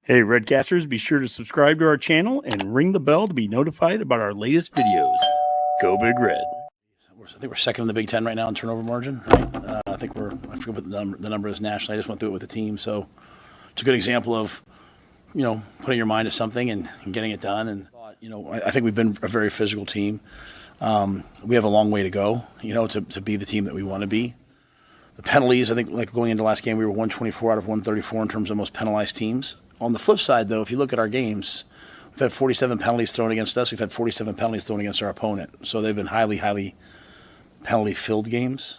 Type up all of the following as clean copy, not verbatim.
Hey, Redcasters, be sure to subscribe to our channel and ring the bell to be notified about our latest videos. Go Big Red. I think we're second in the Big Ten right now in turnover margin, right? I forget what the number is nationally. I just went through it with the team. So it's a good example of, putting your mind to something and getting it done. And, I think we've been a very physical team. We have a long way to go, to be the team that we want to be. The penalties, I think, like going into last game, we were 124 out of 134 in terms of most penalized teams. On the flip side, though, if you look at our games, we've had 47 penalties thrown against us. We've had 47 penalties thrown against our opponent. So they've been highly, highly penalty-filled games.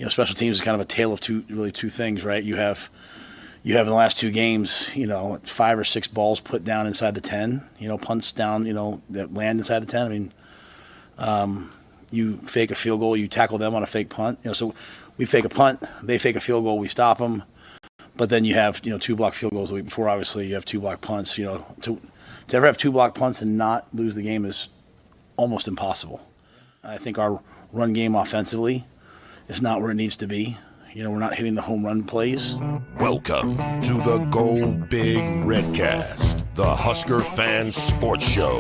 Special teams is kind of a tale of two things, right? You have in the last two games, 5 or 6 balls put down inside the 10, punts down, that land inside the 10. I mean, you fake a field goal, you tackle them on a fake punt. So we fake a punt, they fake a field goal, we stop them. But then you have, 2 blocked field goals the week before. Obviously, you have 2 blocked punts. To ever have 2 blocked punts and not lose the game is almost impossible. I think our run game offensively is not where it needs to be. We're not hitting the home run plays. Welcome to the Go Big Redcast, the Husker Fan Sports Show.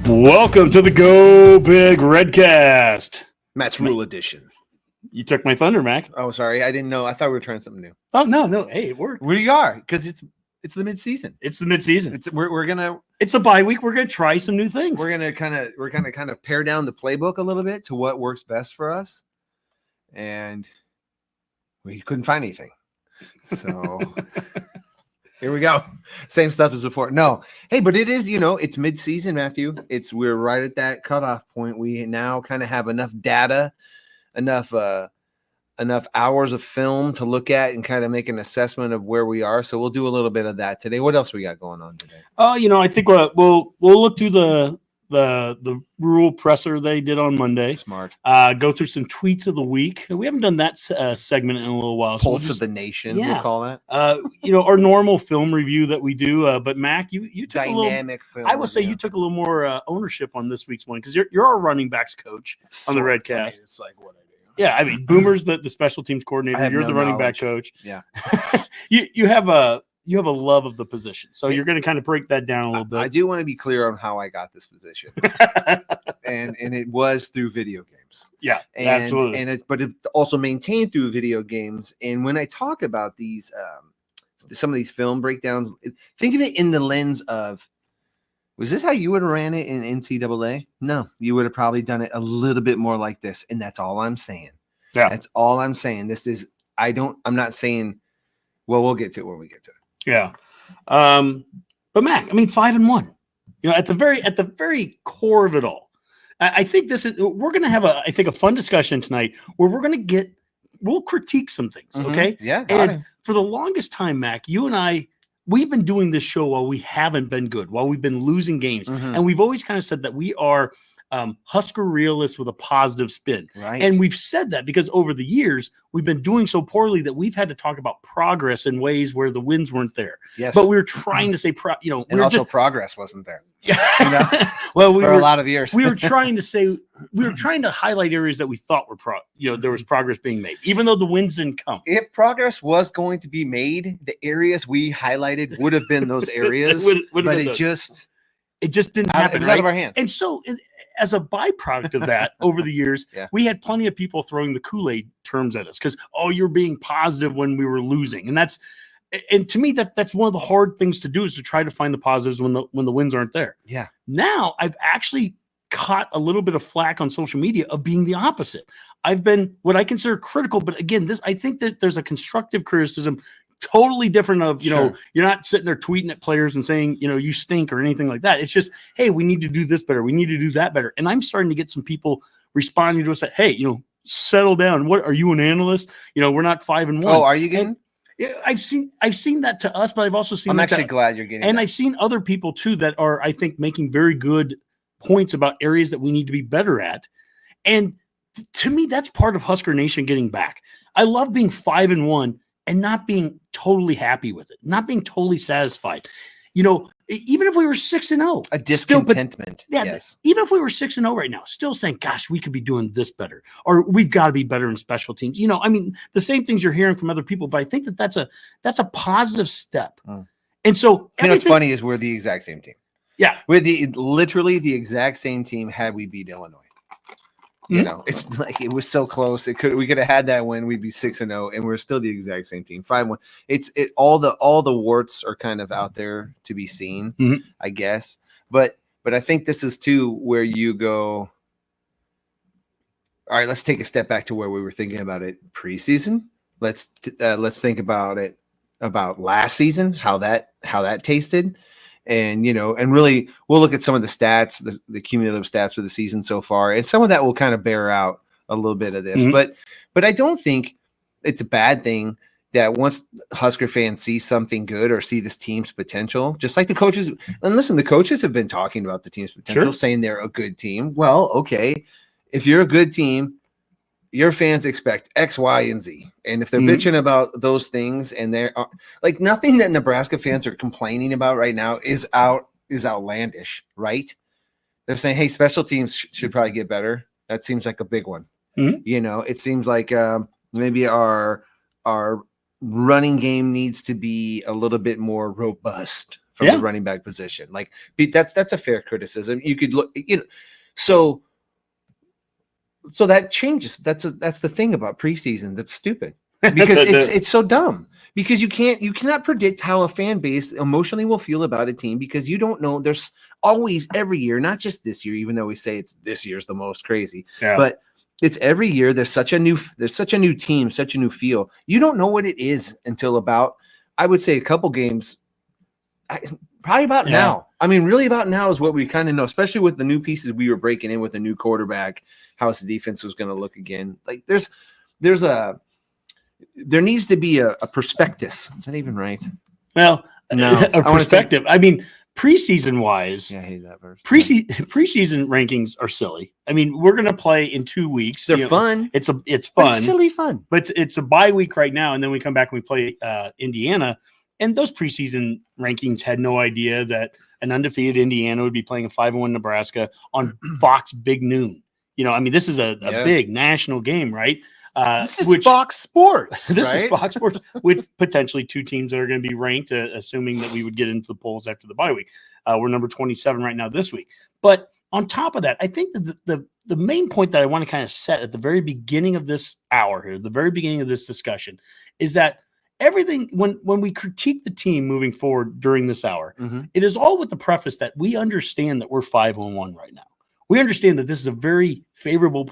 Welcome to the Go Big Redcast. Matt's Rule Edition. You took my thunder, Mac. Oh, sorry. I didn't know. I thought we were trying something new. Oh, no. Hey, it worked. We are, because it's the midseason. It's the midseason. It's a bye week. We're gonna try some new things. We're gonna kind of pare down the playbook a little bit to what works best for us. And we couldn't find anything. So here we go. Same stuff as before. No. Hey, but it is, it's mid-season, Matthew. We're right at that cutoff point. We now kind of have enough data, enough hours of film to look at and kind of make an assessment of where we are. So we'll do a little bit of that today. What else we got going on today? I think we'll look through the Rhule presser they did on Monday. Smart. Go through some tweets of the week. We haven't done that segment in a little while. Pulse of the nation, we'll call that. Our normal film review that we do. But Mac, you took dynamic film. I will say you took a little more ownership on this week's one because you're our running backs coach on the Redcast. I mean, it's like what I do. Yeah, I mean, Boomer's the special teams coordinator. You're the running back coach. Yeah, you have a love of the position, so you're going to kind of break that down a little bit. I do want to be clear on how I got this position, and it was through video games. Yeah, absolutely. But it's also maintained through video games. And when I talk about these, some of these film breakdowns, think of it in the lens of, was this how you would have ran it in NCAA? No, you would have probably done it a little bit more like this, and that's all I'm saying. Yeah, that's all I'm saying. I'm not saying. Well, we'll get to it when we get to it. Yeah. But Mac, I mean, 5-1, at the very core of it all, I think we're going to have a fun discussion tonight where we'll critique some things. Mm-hmm. Okay. Yeah. And for the longest time, Mac, you and I, we've been doing this show while we haven't been good, while we've been losing games. Mm-hmm. And we've always kind of said that we are Husker realists with a positive spin. Right. And we've said that because over the years, we've been doing so poorly that we've had to talk about progress in ways where the wins weren't there. Yes. But we were trying to say, progress wasn't there. Yeah. Well, for a lot of years. we were trying to highlight areas that we thought were there was progress being made, even though the wins didn't come. If progress was going to be made, the areas we highlighted would have been those areas. But it just didn't happen. It was out of our hands. And so, as a byproduct of that, over the years, we had plenty of people throwing the Kool-Aid terms at us because, you're being positive when we were losing, and to me, that's one of the hard things to do is to try to find the positives when the wins aren't there. Yeah. Now I've actually caught a little bit of flack on social media of being the opposite. I've been what I consider critical, but again, I think that there's a constructive criticism, totally different of, you're not sitting there tweeting at players and saying, you stink or anything like that. It's just, hey, we need to do this better. We need to do that better. And I'm starting to get some people responding to us that, hey, settle down. What are you, an analyst? We're not 5-1. Oh, are you getting? I've seen that to us, but I've also seen. I'm actually glad you're getting. And that. I've seen other people too that are, I think, making very good points about areas that we need to be better at. And to me, that's part of Husker Nation getting back. I love being 5-1 and not being totally happy with it, not being totally satisfied. even if we were 6-0, a discontentment. Yes. Even if we were 6-0 right now, still saying, gosh, we could be doing this better, or we've got to be better in special teams. I mean, the same things you're hearing from other people, but I think that's a positive step. And so what's funny is we're the exact same team. Yeah. We're literally the exact same team had we beat Illinois. It's like it was so close. We could have had that win. We'd be 6-0, and we're still the exact same team. 5-1. All the warts are kind of out there to be seen, I guess. But I think this is too where you go. All right, let's take a step back to where we were thinking about it preseason. Let's think about it about last season, how that tasted. And, and really we'll look at some of the stats, the cumulative stats for the season so far. And some of that will kind of bear out a little bit of this, but I don't think it's a bad thing that once Husker fans see something good or see this team's potential, just like the coaches, and listen, the coaches have been talking about the team's potential, saying they're a good team. Well, okay. If you're a good team, your fans expect X, Y, and Z. And if they're bitching about those things, and they're like nothing that Nebraska fans are complaining about right now is outlandish, right? They're saying, hey, special teams should probably get better. That seems like a big one. It seems like maybe our running game needs to be a little bit more robust from the running back position. Like that's a fair criticism. You could look, So that changes. That's the thing about preseason. That's stupid because it's so dumb because you cannot predict how a fan base emotionally will feel about a team because you don't know. There's always every year, not just this year, even though we say it's this year's the most crazy, but it's every year. There's such a new team, such a new feel. You don't know what it is until about, I would say, a couple games. Probably about now. I mean, really about now is what we kind of know, especially with the new pieces we were breaking in with a new quarterback, how his defense was going to look again. Like there needs to be a prospectus. Is that even right? Well, no, a perspective. I mean, preseason wise, I hate that verse. Preseason rankings are silly. I mean, we're going to play in 2 weeks. They're fun. It's fun. It's silly fun. But it's a bye week right now, and then we come back and we play Indiana. And those preseason rankings had no idea that an undefeated Indiana would be playing a 5-1 Nebraska on Fox Big Noon. I mean, this is a big national game, right? This is Fox Sports. This is Fox Sports with potentially two teams that are going to be ranked, assuming that we would get into the polls after the bye week. We're number 27 right now this week. But on top of that, I think that the main point that I want to kind of set at the very beginning of this hour here, the very beginning of this discussion, is that everything when we critique the team moving forward during this hour, it is all with the preface that we understand that we're 5-1 right now. We understand that this is a very favorable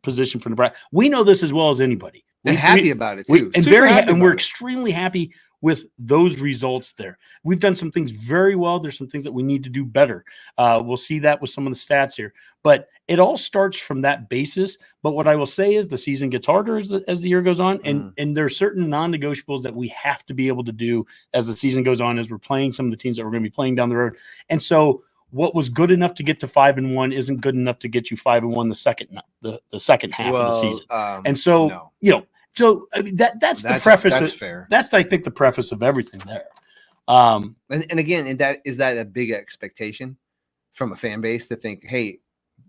position for Nebraska. We know this as well as anybody. We're happy about it too. We're extremely happy with those results there. We've done some things very well. There's some things that we need to do better. We'll see that with some of the stats here. But it all starts from that basis. But what I will say is the season gets harder as the year goes on. And there are certain non-negotiables that we have to be able to do as the season goes on, as we're playing some of the teams that we're going to be playing down the road. And so what was good enough to get to 5-1 isn't good enough to get you 5-1 the second half of the season. And so, so I mean that's the preface. That's fair. That's I think the preface of everything there. And again, is that a big expectation from a fan base to think, hey,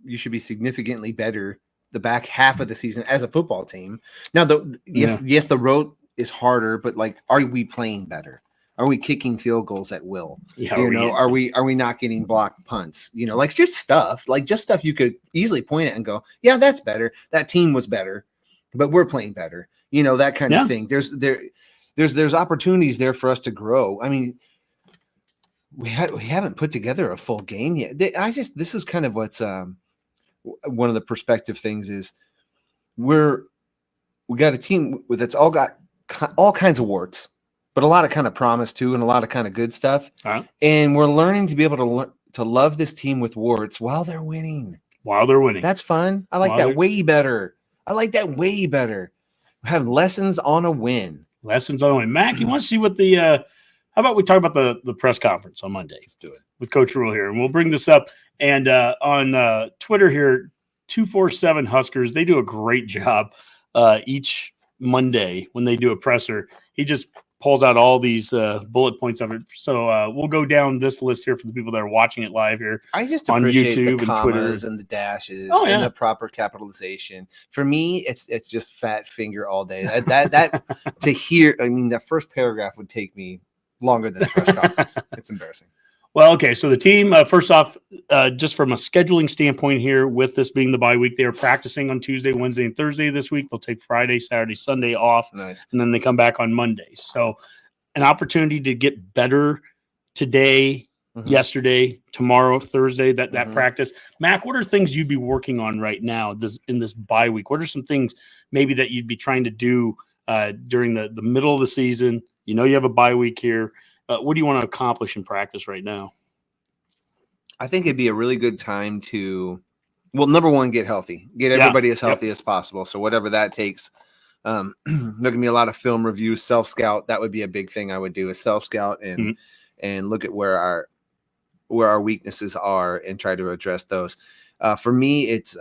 you should be significantly better the back half of the season as a football team. Now, yes, the road is harder, but like, are we playing better? Are we kicking field goals at will? Are we not getting blocked punts? Like just stuff you could easily point at and go, yeah, that's better. That team was better, but we're playing better. That kind of thing. There's opportunities there for us to grow. I mean, we haven't put together a full game yet. This is kind of what's one of the perspective things is we got a team that's all got all kinds of warts, but a lot of kind of promise too, and a lot of kind of good stuff. And we're learning to be able to love this team with warts while they're winning. That's fun. I like that way better. Have lessons on a win. Mac, you want to see what how about we talk about the press conference on Monday? Let's do it with Coach Rhule here, and we'll bring this up. And on Twitter here, 247 Huskers, they do a great job each Monday when they do a presser. He just pulls out all these bullet points of it. So we'll go down this list here for the people that are watching it live here. I just on appreciate YouTube the and commas Twitter. and the dashes Oh, yeah. and the proper capitalization. For me, it's just fat finger all day. That to hear, I mean, that first paragraph would take me longer than the press conference. It's embarrassing. Well, okay. So the team, first off, just from a scheduling standpoint here, with this being the bye week, they are practicing on Tuesday, Wednesday, and Thursday this week. They'll take Friday, Saturday, Sunday off, Nice. and then they come back on Monday. So an opportunity to get better today, yesterday, tomorrow, Thursday, that practice. Mac, what are things you'd be working on right now in this bye week? What are some things maybe that you'd be trying to do during the middle of the season? You know you have a bye week here. What do you want to accomplish in practice right now? I think it'd be a really good time to, well, number one, get healthy, get everybody as healthy as possible. So whatever that takes, there can be a lot of film reviews, self-scout. That would be a big thing I would do, is self-scout and look at where our weaknesses are and try to address those. For me, it's,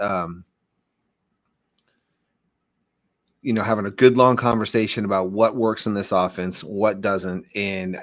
having a good long conversation about what works in this offense, what doesn't, and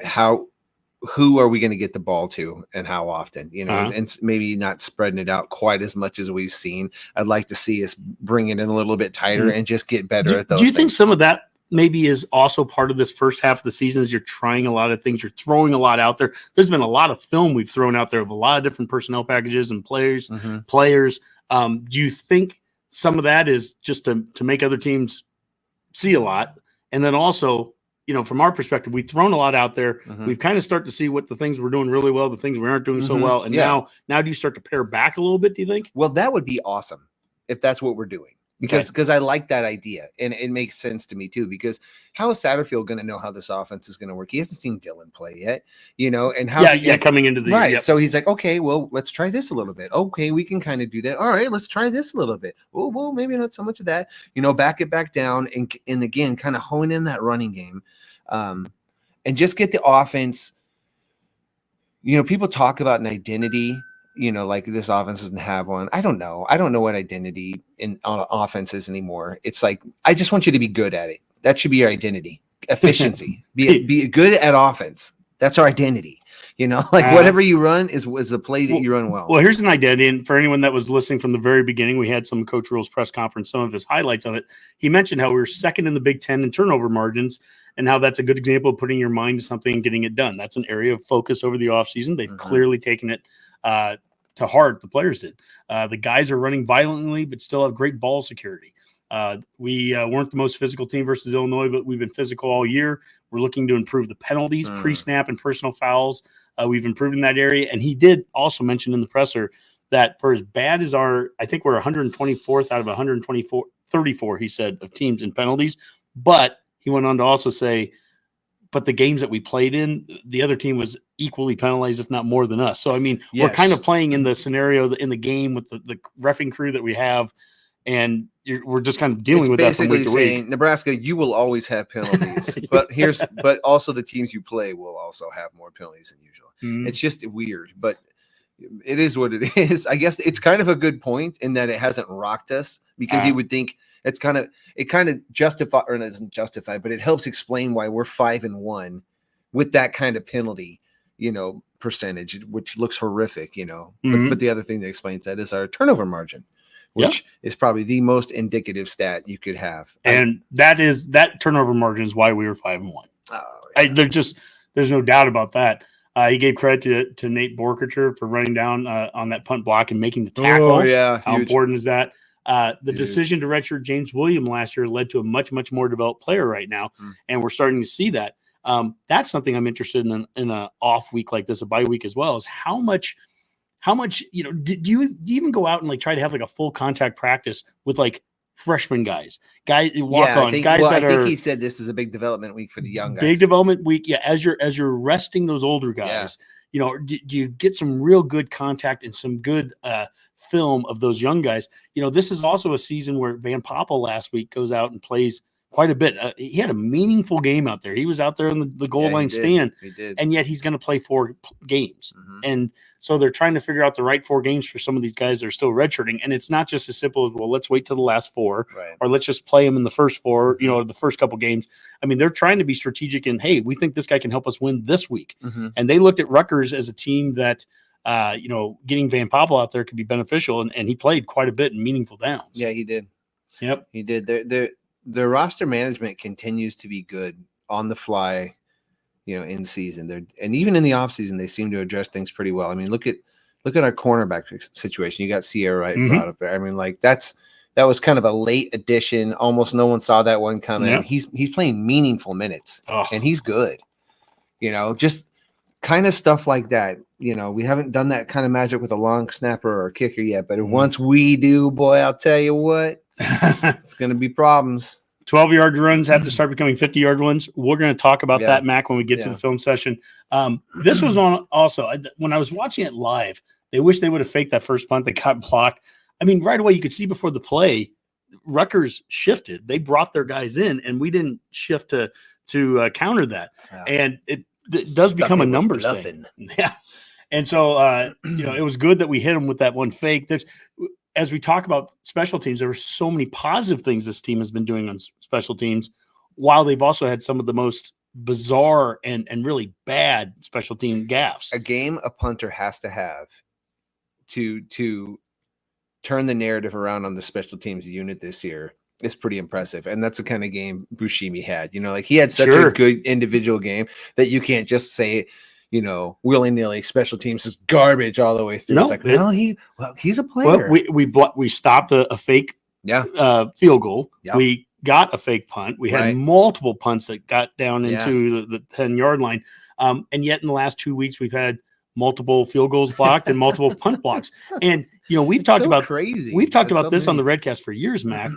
who are we going to get the ball to and how often, and maybe not spreading it out quite as much as we've seen. I'd like to see us bring it in a little bit tighter and just get better at those. Do you think some of that maybe is also part of this first half of the season, is you're trying a lot of things, you're throwing a lot out there? There's been a lot of film we've thrown out there of a lot of different personnel packages and players. Do you think some of that is just to make other teams see a lot? And then also, from our perspective, we've thrown a lot out there. We've kind of started to see what the things we're doing really well, the things we aren't doing so well. And now do you start to pare back a little bit, do you think? Well, that would be awesome if that's what we're doing. Because I like that idea, and it makes sense to me too. Because how is Satterfield going to know how this offense is going to work? He hasn't seen Dylan play yet, and how coming into the right. So he's like, okay, well, let's try this a little bit. Okay, we can kind of do that. All right, let's try this a little bit. Oh, well, maybe not so much of that. Back it back down, and again, kind of hone in that running game, and just get the offense. People talk about an identity. Like this offense doesn't have one. I don't know. I don't know what identity on offense is anymore. It's like, I just want you to be good at it. That should be your identity. Efficiency. be good at offense. That's our identity. Whatever you run is a play that you run well. Well, here's an identity. And for anyone that was listening from the very beginning, we had some Coach Rhule's press conference, some of his highlights of it. He mentioned how we were second in the Big Ten in turnover margins, and how that's a good example of putting your mind to something and getting it done. That's an area of focus over the offseason. They've clearly taken it to heart. The players did. The guys are running violently, but still have great ball security. We weren't the most physical team versus Illinois, but we've been physical all year. We're looking to improve the penalties, pre-snap, and personal fouls. We've improved in that area. And he did also mention in the presser that for as bad as I think we're 124th out of 34, he said, of teams in penalties. But he went on to also say, but the games that we played in, the other team was equally penalized, if not more than us. So, I mean, we're kind of playing in the scenario in the game with the reffing crew that we have, and we're just kind of dealing with that from week to week. Nebraska, you will always have penalties, but also the teams you play will also have more penalties than usual. It's just weird, but it is what it is. I guess it's kind of a good point in that it hasn't rocked us, because you would think it kind of justify, or it doesn't justify, but it helps explain why we're 5-1 with that kind of penalty, percentage, which looks horrific, But the other thing that explains that is our turnover margin, which is probably the most indicative stat you could have. And that turnover margin is why we were 5-1. Oh, yeah. There's no doubt about that. He gave credit to Nate Borkacher for running down on that punt block and making the tackle. Oh, yeah. How important is that? The decision to redshirt James William last year led to a much, much more developed player right now, and we're starting to see that. That's something I'm interested in an off week like this, a bye week as well, is how much, do you even go out and try to have a full contact practice with freshman guys walk on guys that I think he said this is a big development week for the young guys. Big development week. Yeah. As you're resting those older guys, do you get some real good contact and some good, film of those young guys? This is also a season where Van Poppel last week goes out and plays quite a bit. He had a meaningful game out there. He was out there in the goal line stand, He did. and yet he's going to play 4 games. Mhm. And so they're trying to figure out the right 4 games for some of these guys that are still redshirting. And it's not just as simple as, well, let's wait till the last 4, Right. or let's just play him in the first 4, the first couple games. I mean, they're trying to be strategic and, hey, we think this guy can help us win this week. Mhm. And they looked at Rutgers as a team that, getting Van Poppel out there could be beneficial. And he played quite a bit in meaningful downs. Yeah, he did. Yep. He did. Their roster management continues to be good on the fly, in season. And even in the offseason, they seem to address things pretty well. I mean, look at our cornerback situation. You got Sierra brought up there. I mean, like that was kind of a late addition. Almost no one saw that one coming. Yeah. He's playing meaningful minutes, Oh. and he's good. Just kind of stuff like that. We haven't done that kind of magic with a long snapper or a kicker yet, but once we do, boy, I'll tell you what, it's going to be problems. 12-yard runs have to start becoming 50-yard ones. We're going to talk about that, Mac, when we get to the film session. This was on also when I was watching it live. They wish they would have faked that first punt. They got blocked. I mean, right away you could see before the play, Rutgers shifted. They brought their guys in, and we didn't shift to counter that. Yeah. And it does become a numbers thing. Yeah. And so, it was good that we hit them with that one fake. As we talk about special teams, there were so many positive things this team has been doing on special teams, while they've also had some of the most bizarre and really bad special team gaffes. A game a punter has to have to turn the narrative around on the special teams unit this year is pretty impressive. And that's the kind of game Buscemi had. He had such a good individual game that you can't just say, willy-nilly special teams is garbage all the way through. No, it's like, he's a player. Well, we stopped a fake field goal. Yep. We got a fake punt. We had multiple punts that got down into the 10-yard line. And yet in the last 2 weeks, we've had multiple field goals blocked and multiple punt blocks. And, we've talked about crazy. We've talked about this on the Redcast for years, Mac.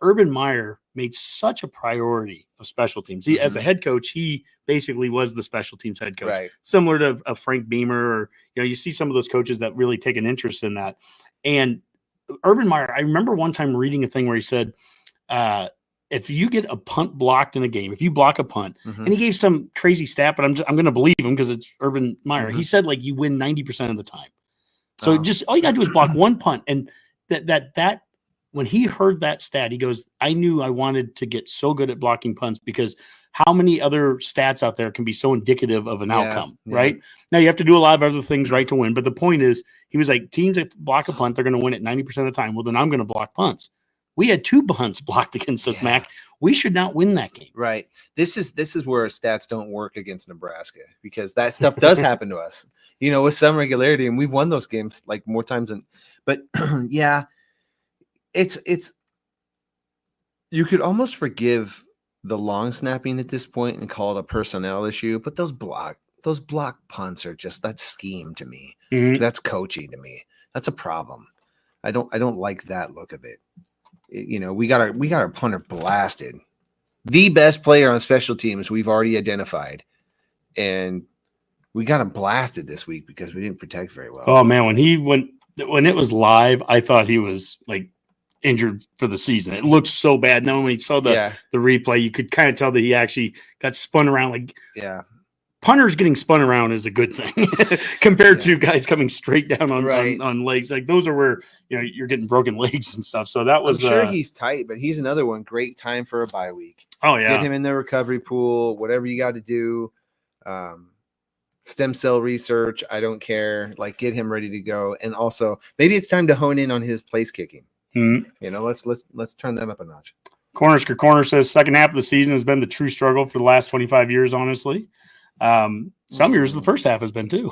Urban Meyer made such a priority of special teams. He, as a head coach, he basically was the special teams head coach, similar to Frank Beamer, or, you see some of those coaches that really take an interest in that. And Urban Meyer, I remember one time reading a thing where he said, if you get a punt blocked in a game, if you block a punt, and he gave some crazy stat, but I'm going to believe him because it's Urban Meyer. He said, you win 90% of the time. So just all you got to do is block one punt. And that when he heard that stat, he goes, I knew I wanted to get so good at blocking punts, because how many other stats out there can be so indicative of an outcome, right? Now you have to do a lot of other things right to win. But the point is, he was like, teams that block a punt, they're going to win it 90% of the time. Well, then I'm going to block punts. We had 2 punts blocked against us, Mac. We should not win that game. Right. This is where stats don't work against Nebraska, because that stuff does happen to us, with some regularity, and we've won those games more times than. But it's you could almost forgive the long snapping at this point and call it a personnel issue, but those block punts are just, that's scheme to me. That's coaching to me. That's a problem. I don't like that look of it. We got our punter blasted. The best player on special teams we've already identified, and we got him blasted this week because we didn't protect very well. Oh man, when it was live, I thought he was injured for the season. It looked so bad. Now when you saw the replay, you could kind of tell that he actually got spun around. Punters getting spun around is a good thing compared to guys coming straight down on legs. Those are where you're getting broken legs and stuff. So that was I'm sure he's tight, but he's another one. Great time for a bye week. Oh yeah, get him in the recovery pool. Whatever you got to do. Stem cell research. I don't care. Get him ready to go. And also maybe it's time to hone in on his place kicking. Let's turn them up a notch. Corner says second half of the season has been the true struggle for the last 25 years. Honestly. Some years the first half has been too.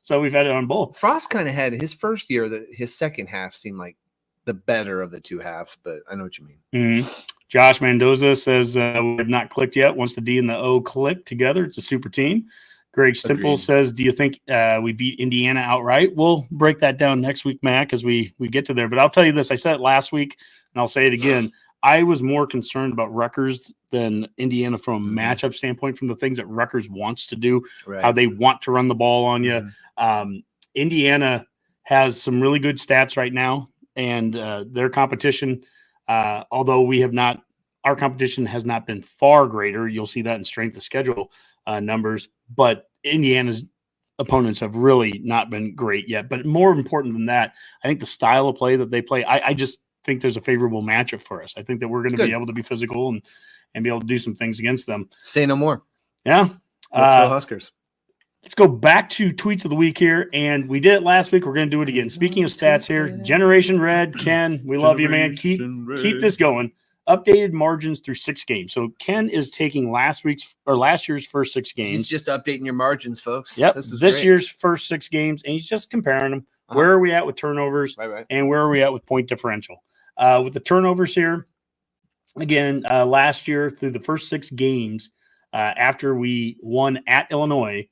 So we've had it on both. Frost kind of had his first year, his second half seemed like the better of the 2 halves, but I know what you mean. Josh Mendoza says we have not clicked yet. Once the D and the O click together, it's a super team. Greg Stimple says, do you think we beat Indiana outright? We'll break that down next week, Mac, as we get to there. But I'll tell you this. I said it last week, and I'll say it again. I was more concerned about Rutgers than Indiana from a matchup standpoint, from the things that Rutgers wants to do, how they want to run the ball on you. Indiana has some really good stats right now, and their competition, although we have not our competition has not been far greater. You'll see that in strength of schedule numbers, but Indiana's opponents have really not been great yet. But more important than that, I think the style of play that they play, I just think there's a favorable matchup for us. I think that we're going to be able to be physical and be able to do some things against them. Say no more. Yeah. Let's go Huskers. Let's go back to tweets of the week here. And we did it last week. We're going to do it again. Speaking of stats here, Generation Red, Ken, we love you, man. Keep this going. Updated margins through 6 games. So Ken is taking last year's first 6 games. He's just updating your margins, folks. Yep. This great. year's first 6 games, and he's just comparing them. Where are we at with turnovers? Right. And where are we at with point differential? With the turnovers here, again, last year through the first 6 games, after we won at Illinois,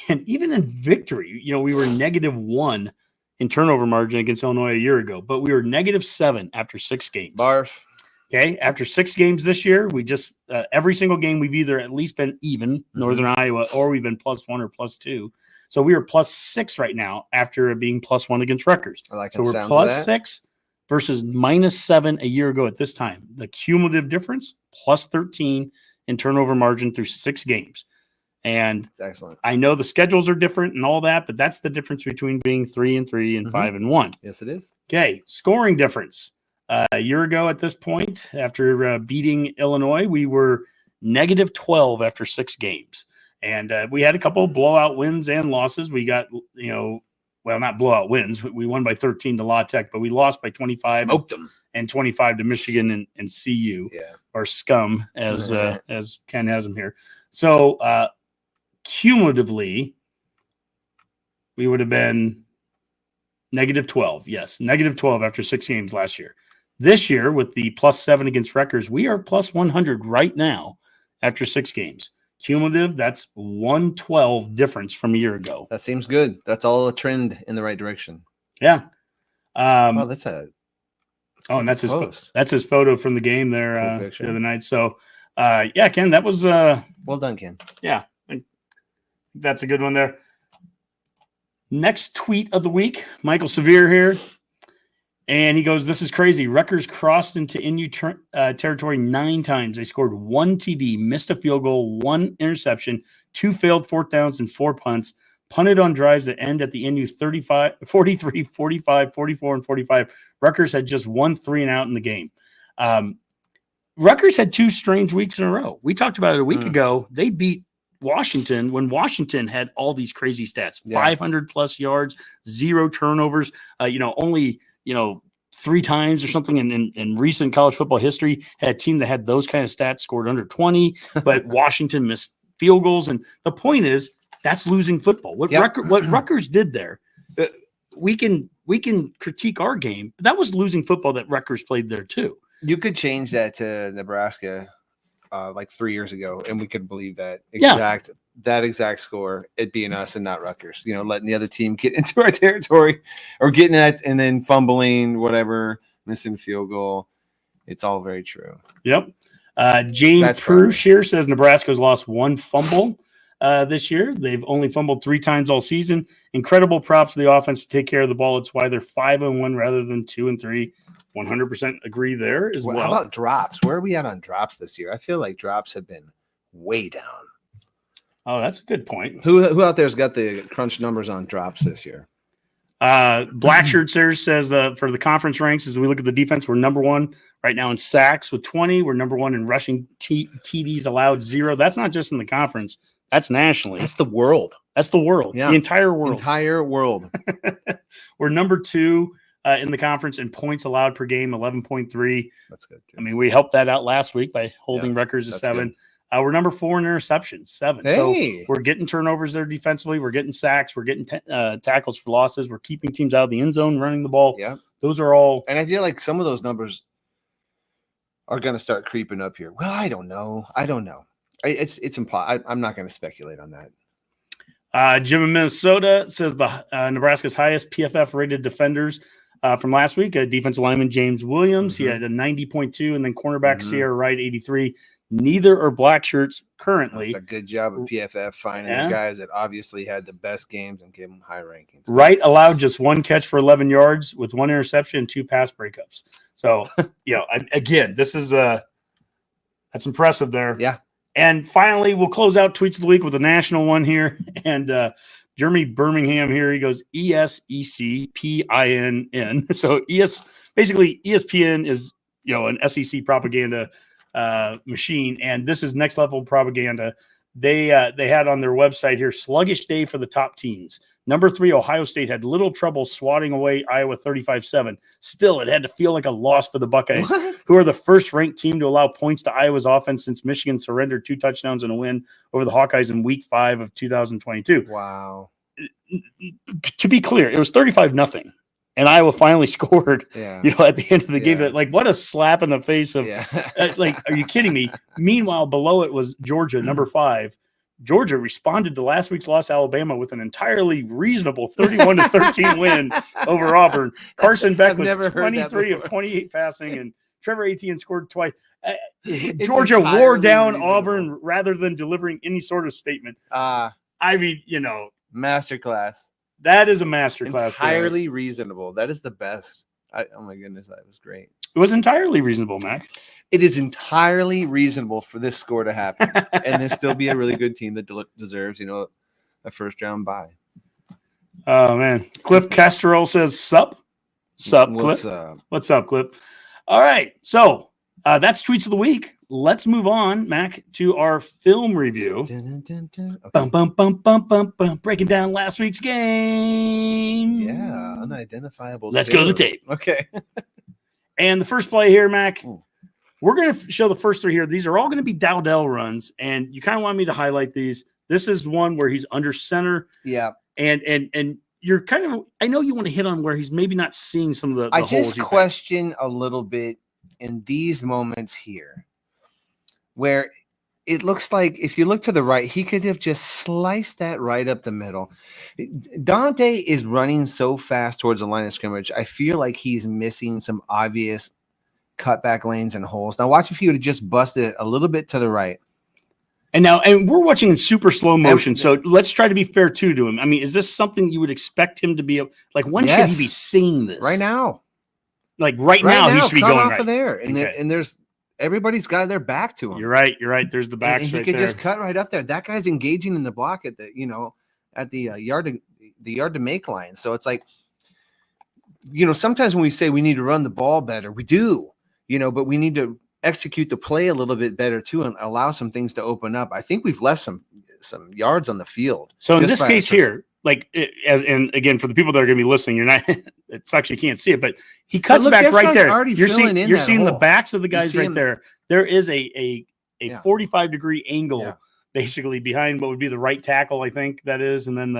and even in victory, we were -1 in turnover margin against Illinois a year ago, but we were -7 after 6 games. Barf. Okay, after 6 games this year, we just every single game we've either at least been even, Northern Iowa, or we've been +1 or +2. So we are +6 right now after being +1 against Rutgers. I like so we're +6 versus -7 a year ago at this time. The cumulative difference, +13 in turnover margin through 6 games. And that's excellent. I know the schedules are different and all that, but that's the difference between being 3-3 and 5-1. Yes, it is. Okay, scoring difference. A year ago at this point, after beating Illinois, we were -12 after 6 games. And we had a couple of blowout wins and losses. We got, not blowout wins. We won by 13 to La Tech, but we lost by 25. Smoked them. And 25 to Michigan and CU, or Scum, as Ken has them here. So cumulatively, we would have been -12. Yes, -12 after 6 games last year. This year, with the +7 against Rutgers, we are +100 right now after 6 games. Cumulative, that's 112 difference from a year ago. That seems good. That's all a trend in the right direction. Yeah. And that's his post. That's his photo from the game there the other night. So, Ken, that was well done, Ken. Yeah, that's a good one there. Next tweet of the week, Michael Severe here. And he goes, "This is crazy. Rutgers crossed into NU territory 9 times. They scored 1 TD, missed a field goal, 1 interception, 2 failed 4th downs, and 4 punts. Punted on drives that end at the NU 35, 43, 45, 44, and 45. Rutgers had just 1 3-and-out in the game." Rutgers had 2 strange weeks in a row. We talked about it a week ago. They beat Washington when Washington had all these crazy stats, 500+ yards, 0 turnovers, only 3 times or something in recent college football history had a team that had those kind of stats scored under 20, but Washington missed field goals. And the point is, that's losing football. What Rutgers did there, we can critique our game, but that was losing football that Rutgers played there too. You could change that to Nebraska like 3 years ago, and we could believe that exact score, it being us and not Rutgers. Letting the other team get into our territory or getting at and then fumbling, whatever, missing field goal. It's all very true. Yep. James Prush here says Nebraska's lost 1 fumble this year. They've only fumbled 3 times all season. Incredible props to the offense to take care of the ball. It's why they're 5-1 rather than 2-3. 100% agree there as well. How about drops? Where are we at on drops this year? I feel like drops have been way down. Oh, that's a good point. Who out there's got the crunch numbers on drops this year? Blackshirt Series says for the conference ranks, as we look at the defense, we're number 1 right now in sacks with 20. We're number 1 in rushing TDs allowed 0. That's not just in the conference. That's nationally. That's the world. Yeah. The entire world. We're number 2 in the conference in points allowed per game, 11.3. That's good. I mean, we helped that out last week by holding Rutgers to 7. We're number 4 in interceptions, 7. Hey. So we're getting turnovers there defensively. We're getting sacks. We're getting tackles for losses. We're keeping teams out of the end zone, running the ball. Yeah. Those are all. And I feel like some of those numbers are going to start creeping up here. Well, I don't know. It's impossible. I'm not going to speculate on that. Jim in Minnesota says the Nebraska's highest PFF rated defenders from last week, defensive lineman James Williams. He had a 90.2, and then cornerback Sierra Wright, 83. Neither are black shirts currently. That's a good job of PFF finding the guys that obviously had the best games and gave them high rankings. Wright allowed just 1 catch for 11 yards with 1 interception and 2 pass breakups. So, again, this is That's impressive there. Yeah. And finally, we'll close out tweets of the week with a national one here. And Jeremy Birmingham here, he goes ESECPINN. So basically ESPN is an SEC propaganda machine, and this is next level propaganda. They had on their website here, sluggish day for the top teams. Number 3, Ohio State had little trouble swatting away Iowa 35-7. Still, it had to feel like a loss for the Buckeyes, who are the first-ranked team to allow points to Iowa's offense since Michigan surrendered 2 touchdowns in a win over the Hawkeyes in Week 5 of 2022. Wow. To be clear, it was 35-0, and Iowa finally scored. Yeah. At the end of the game, Yeah. that what a slap in the face of. Yeah. Are you kidding me? Meanwhile, below it was Georgia, number 5. Georgia responded to last week's loss to Alabama with an entirely reasonable 31-13 win over Auburn. Carson Beck was 23 of 28 passing, and Trevor Etienne scored twice. Georgia wore down reasonable. Auburn rather than delivering any sort of statement. Masterclass. That is a masterclass. Entirely reasonable. That is the best. Oh my goodness, that was great. It was entirely reasonable, Mac. It is entirely reasonable for this score to happen, and there still be a really good team that deserves, a first round bye. Oh man, Cliff Castrol says, "Sup, What's Cliff? up? What's up, Cliff?" All right, so that's tweets of the week. Let's move on, Mac, to our film review. Dun, dun, dun. Okay. Bum, bum, bum, bum, bum, bum. Breaking down last week's game. Yeah, unidentifiable. Let's go to the tape. Okay. And the first play here, Mac, Ooh. we're going to show the first 3 here. These are all going to be Dowdell runs, and you kind of want me to highlight these. This is one where he's under center. Yeah. And you're kind of, I know you want to hit on where he's maybe not seeing some of the I holes just you think. question a little bit in these moments here where it looks like if you look to the right, he could have just sliced that right up the middle. Dante is running so fast towards the line of scrimmage. I feel like he's missing some obvious cutback lanes and holes. Now watch if he would have just busted it a little bit to the right. And we're watching in super slow motion, so let's try to be fair to him. I mean, is this something you would expect him to be like? When should he be seeing this? Right now. Like right now, he should be cut going off right of there, and Okay. and there's everybody's got their back to him. You're right. There's the back. And he could just cut right up there. That guy's engaging in the block at the yard to make line. So it's like, sometimes when we say we need to run the ball better, we do, but we need to execute the play a little bit better too and allow some things to open up. I think we've left some yards on the field. So in this case here, and again, for the people that are going to be listening, you're not, it sucks you can't see it, but he cuts back right there. You're seeing the backs of the guys right there. There is a 45-degree angle basically behind what would be the right tackle, I think that is. And then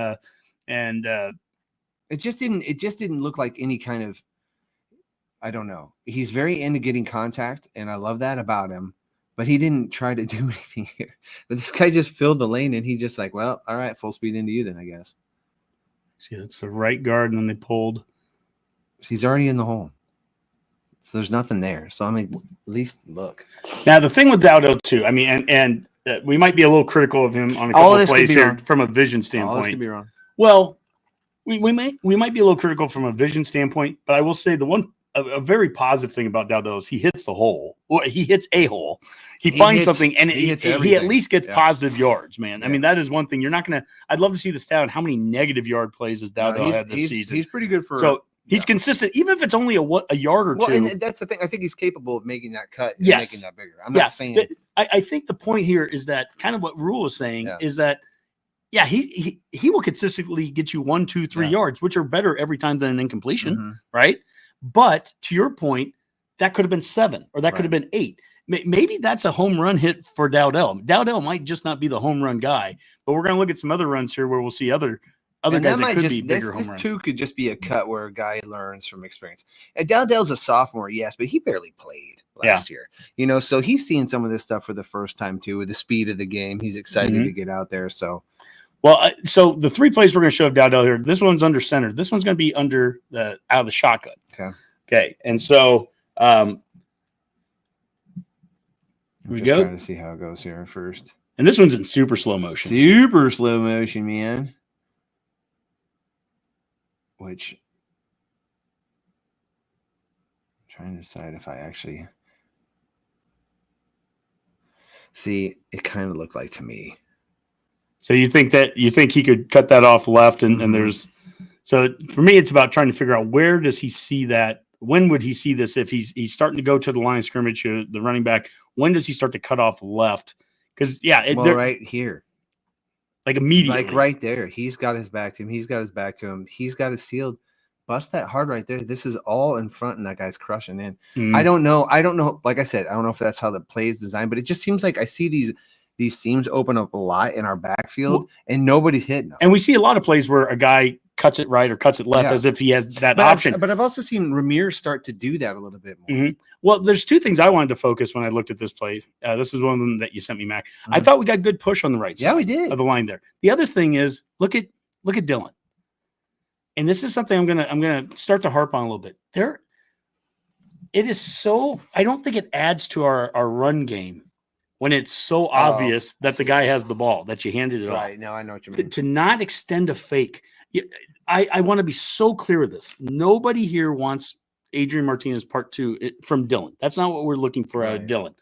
it just didn't look like any kind of, I don't know. He's very into getting contact, and I love that about him. But he didn't try to do anything here. But this guy just filled the lane, and he just like, well, all right, full speed into you then, I guess. See, it's the right guard, and then they pulled. He's already in the hole. So there's nothing there. So, I mean, at least look. Now, the thing with Dowdell, too, I mean, and we might be a little critical of him on a couple of plays here from a vision standpoint. All this could be wrong. Well, we might be a little critical from a vision standpoint, but I will say a very positive thing about Dowdell is he hits the hole. Well, he hits a hole. He finds something, and he at least gets positive yards, man. I mean, that is one thing. You're not going to – I'd love to see the stat on how many negative yard plays has Dowdell had this season. He's pretty good for – So he's consistent, even if it's only a yard or two. Well, and that's the thing. I think he's capable of making that cut and making that bigger. I'm not saying – I think the point here is that kind of what Rhule is saying is that, he will consistently get you 1, 2, 3 yards, which are better every time than an incompletion, right? But to your point, that could have been 7 or that could have been 8. Maybe that's a home run hit for Dowdell. Dowdell might just not be the home run guy, but we're going to look at some other runs here where we'll see other guys that could be bigger home runs. This too could just be a cut where a guy learns from experience. And Dowdell's a sophomore, yes, but he barely played last year. So he's seeing some of this stuff for the first time too, with the speed of the game. He's excited to get out there. So. Well, so the 3 plays we're going to show of Dowdell here, this one's under center. This one's going to be out of the shotgun. Okay. And so we go. Trying to see how it goes here first. And this one's in super slow motion. Super slow motion, man. Which I'm trying to decide if I actually. See, it kind of looked like to me. So you think he could cut that off left, and there's so for me, it's about trying to figure out where does he see that. When would he see this if he's starting to go to the line of scrimmage, the running back? When does he start to cut off left? Because right here, like immediately, like right there, he's got his back to him. He's got his back to him. He's got it sealed. Bust that hard right there. This is all in front, and that guy's crushing in. I don't know. Like I said, I don't know if that's how the play is designed, but it just seems like I see these seams open up a lot in our backfield, and nobody's hitting them. And we see a lot of plays where a guy cuts it right or cuts it left as if he has that option. But I've also seen Ramirez start to do that a little bit more. Well, there's two things I wanted to focus when I looked at this play. This is one of them that you sent me, Mac. I thought we got good push on the right side. Yeah, we did. Of the line there. The other thing is look at Dylan. And this is something I'm gonna start to harp on a little bit. It is so I don't think it adds to our run game when it's so obvious that the guy has the ball, that you handed it off. Right, now I know what you mean. To not extend a fake. I want to be so clear with this. Nobody here wants Adrian Martinez part 2 from Dylan. That's not what we're looking for out of Dylan.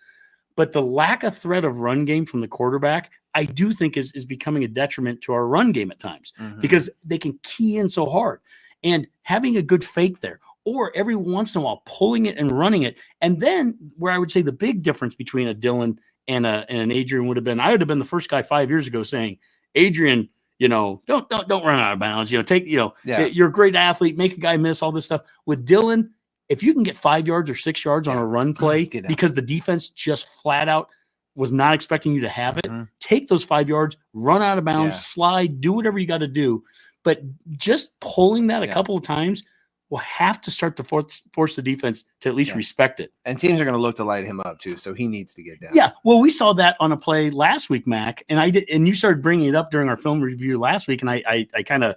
But the lack of threat of run game from the quarterback, I do think is becoming a detriment to our run game at times because they can key in so hard. And having a good fake there, or every once in a while pulling it and running it. And then where I would say the big difference between a Dylan and an Adrian would have been, I would have been the first guy 5 years ago saying, Adrian, don't run out of bounds. You're a great athlete, make a guy miss, all this stuff. With Dylan, if you can get 5 yards or 6 yards on a run play because the defense just flat out was not expecting you to have it, take those 5 yards, run out of bounds, slide, do whatever you got to do. But just pulling that a couple of times will have to start to force the defense to at least respect it. And teams are going to look to light him up too, so he needs to get down. Yeah, well, we saw that on a play last week, Mac, and you started bringing it up during our film review last week, and I kind of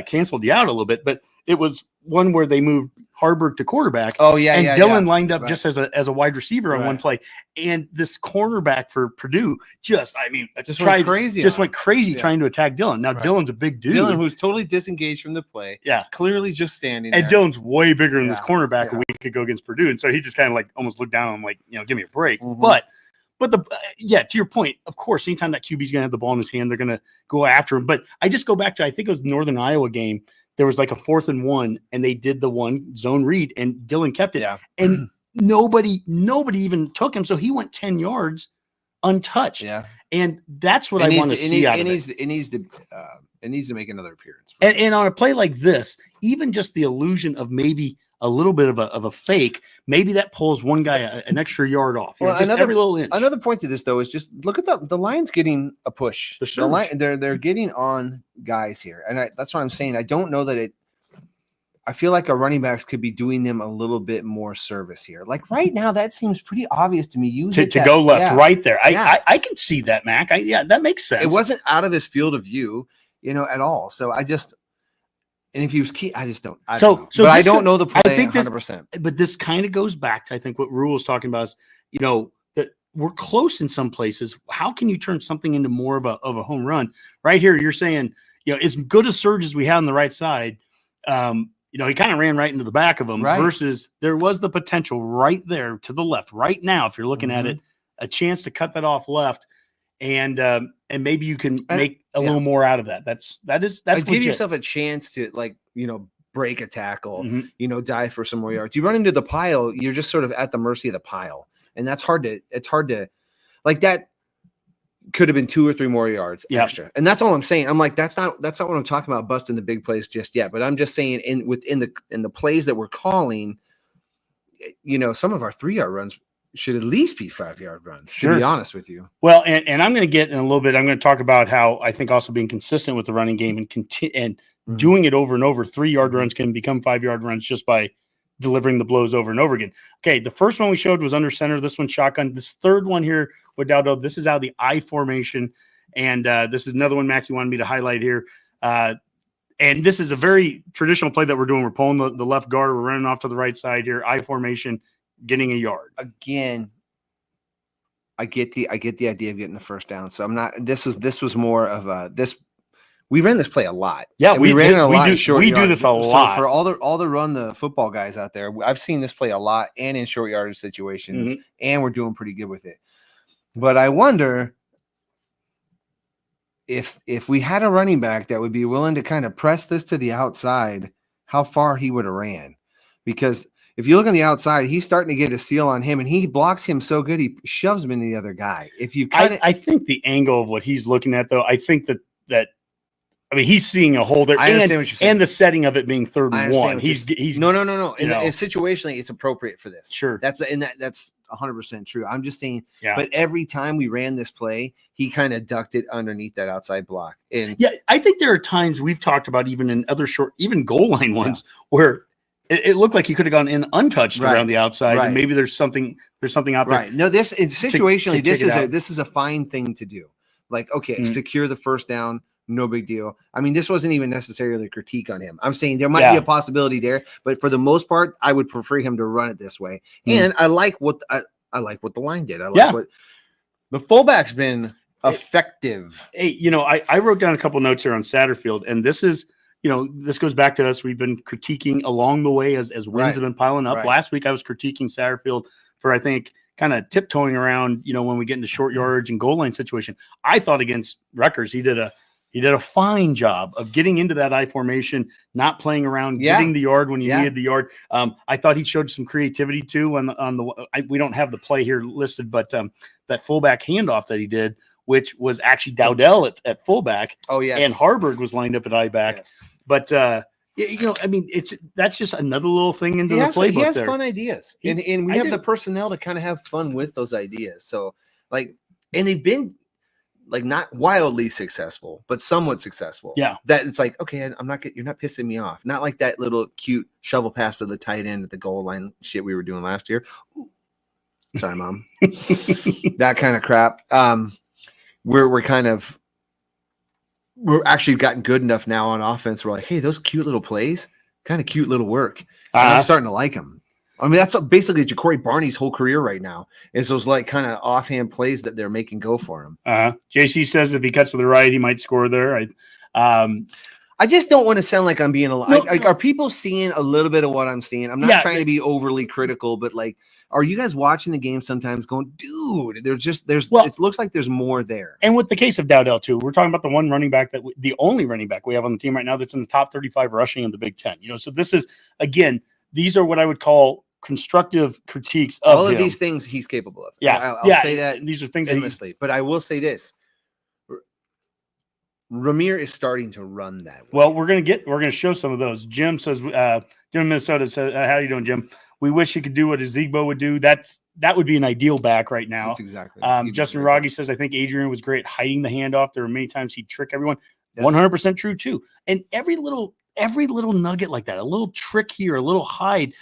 canceled you out a little bit, but it was one where they moved Harburg to quarterback. Oh yeah, and Dylan lined up just as a wide receiver on one play, and this cornerback for Purdue just went crazy trying to attack Dylan. Now Dylan's a big dude. Dylan, who's totally disengaged from the play. Yeah, clearly just standing. And there. Dylan's way bigger than this cornerback a week ago against Purdue, and so he just kind of like almost looked down on him like, give me a break. But to your point, of course, anytime that QB's going to have the ball in his hand, they're going to go after him. But I just go back to, I think it was the Northern Iowa game. There was like a 4th and 1, and they did the one zone read, and Dylan kept it. Yeah. And nobody even took him, so he went 10 yards untouched. Yeah. And that's what I want to see out of it. It needs to make another appearance. And on a play like this, even just the illusion of maybe a little bit of a fake, maybe that pulls one guy an extra yard off. Every little inch. Another point to this, though, is just look at the line's getting a push. The line, they're getting on guys here, and that's what I'm saying. I don't know that I feel like our running backs could be doing them a little bit more service here. Like right now, that seems pretty obvious to me. To go left, right there. I can see that, Mac. That makes sense. It wasn't out of his field of view, at all. So and if he was key, I just don't. I don't know the play 100%. But this kind of goes back to, I think, what Rhule is talking about is, that we're close in some places. How can you turn something into more of a home run? Right here, you're saying, as good a surge as we had on the right side, he kind of ran right into the back of him versus there was the potential right there to the left. Right now, if you're looking at it, a chance to cut that off left. And maybe you can make a little more out of that. That's give yourself a chance to break a tackle, dive for some more yards. You run into the pile, you're just sort of at the mercy of the pile. And it's hard to like that could have been 2 or 3 more yards extra. And that's all I'm saying. I'm like, that's not what I'm talking about busting the big plays just yet. But I'm just saying in the plays that we're calling, some of our 3-yard runs should at least be 5-yard runs, to be honest with you. Well, and I'm going to get in a little bit, I'm going to talk about how I think also being consistent with the running game and doing it over and over. 3-yard runs can become 5-yard runs just by delivering the blows over and over again. Okay, the first one we showed was under center. This one shotgun. This third one here, Wadaldo, this is out of the I formation. And this is another one, Mac, you wanted me to highlight here. And this is a very traditional play that we're doing. We're pulling the left guard. We're running off to the right side here. I formation. Getting a yard. Again, I get the idea of getting the first down. So I'm not. This was more of a this. We ran this play a lot. Yeah, we ran it a lot. We do this a lot. So for all the run the football guys out there, I've seen this play a lot and in short yardage situations, and we're doing pretty good with it. But I wonder if we had a running back that would be willing to kind of press this to the outside, how far he would have ran. Because if you look on the outside, he's starting to get a seal on him, and he blocks him so good he shoves him into the other guy. If you kind of, I think the angle of what he's looking at, though, I think that I mean, he's seeing a hole there, I understand what you're saying. and the setting of it being 3rd and 1. He's no. you know. And situationally, it's appropriate for this. Sure. That's 100% true. I'm just saying. Yeah. But every time we ran this play, he kind of ducked it underneath that outside block. And yeah, I think there are times we've talked about even in other short, even goal line ones where it looked like he could have gone in untouched around the outside, and maybe there's something out there. Right. No, this is situationally. to this is a fine thing to do. Like, okay, secure the first down. No big deal. I mean, this wasn't even necessarily a critique on him. I'm saying there might be a possibility there, but for the most part, I would prefer him to run it this way. And I like what the line did. I like what the fullback's been effective. Hey, you know, I wrote down a couple notes here on Satterfield, and this is, you know, this goes back to us. We've been critiquing along the way as wins have been piling up. Right. Last week I was critiquing Satterfield for, I think, kind of tiptoeing around, you know, when we get into short yardage and goal line situation. I thought against Rutgers, he did a fine job of getting into that I formation, not playing around, getting the yard when you needed the yard. I thought he showed some creativity too we don't have the play here listed, but that fullback handoff that he did, which was actually Dowdell at fullback. Oh yes, and Harburg was lined up at I back. Yes. But you know, I mean, that's just another little thing into the playbook. He has there. Fun ideas, and we have the personnel to kind of have fun with those ideas. So and they've been like not wildly successful, but somewhat successful. Yeah. That it's like, okay, you're not pissing me off. Not like that little cute shovel pass to the tight end at the goal line shit we were doing last year. Ooh. Sorry, Mom. That kind of crap. We're actually gotten good enough now on offense. We're like, hey, those cute little plays, kind of cute little work. And I'm starting to like them. I mean, that's basically Ja'Cory Barney's whole career right now, is those like kind of offhand plays that they're making go for him. JC says if he cuts to the right, he might score there. I just don't want to sound like I'm being are people seeing a little bit of what I'm seeing? I'm not trying to be overly critical, but like, are you guys watching the game sometimes going, dude, it looks like there's more there. And with the case of Dowdell too, we're talking about the one running back the only running back we have on the team right now that's in the top 35 rushing in the Big Ten. You know, so this is, again, these are what I would call constructive critiques of all of him. these things he's capable of. Yeah, I'll say that. These are things endlessly, but I will say this: Ramir is starting to run that way. Well, we're gonna show some of those. Jim says, Jim in Minnesota says, how you doing, Jim? We wish he could do what Ezigbo would do. That would be an ideal back right now. That's exactly. Justin Rogge says, I think Adrian was great hiding the handoff. There were many times he'd trick everyone. Yes. 100% true too. And every little nugget like that, a little trick here, a little hide.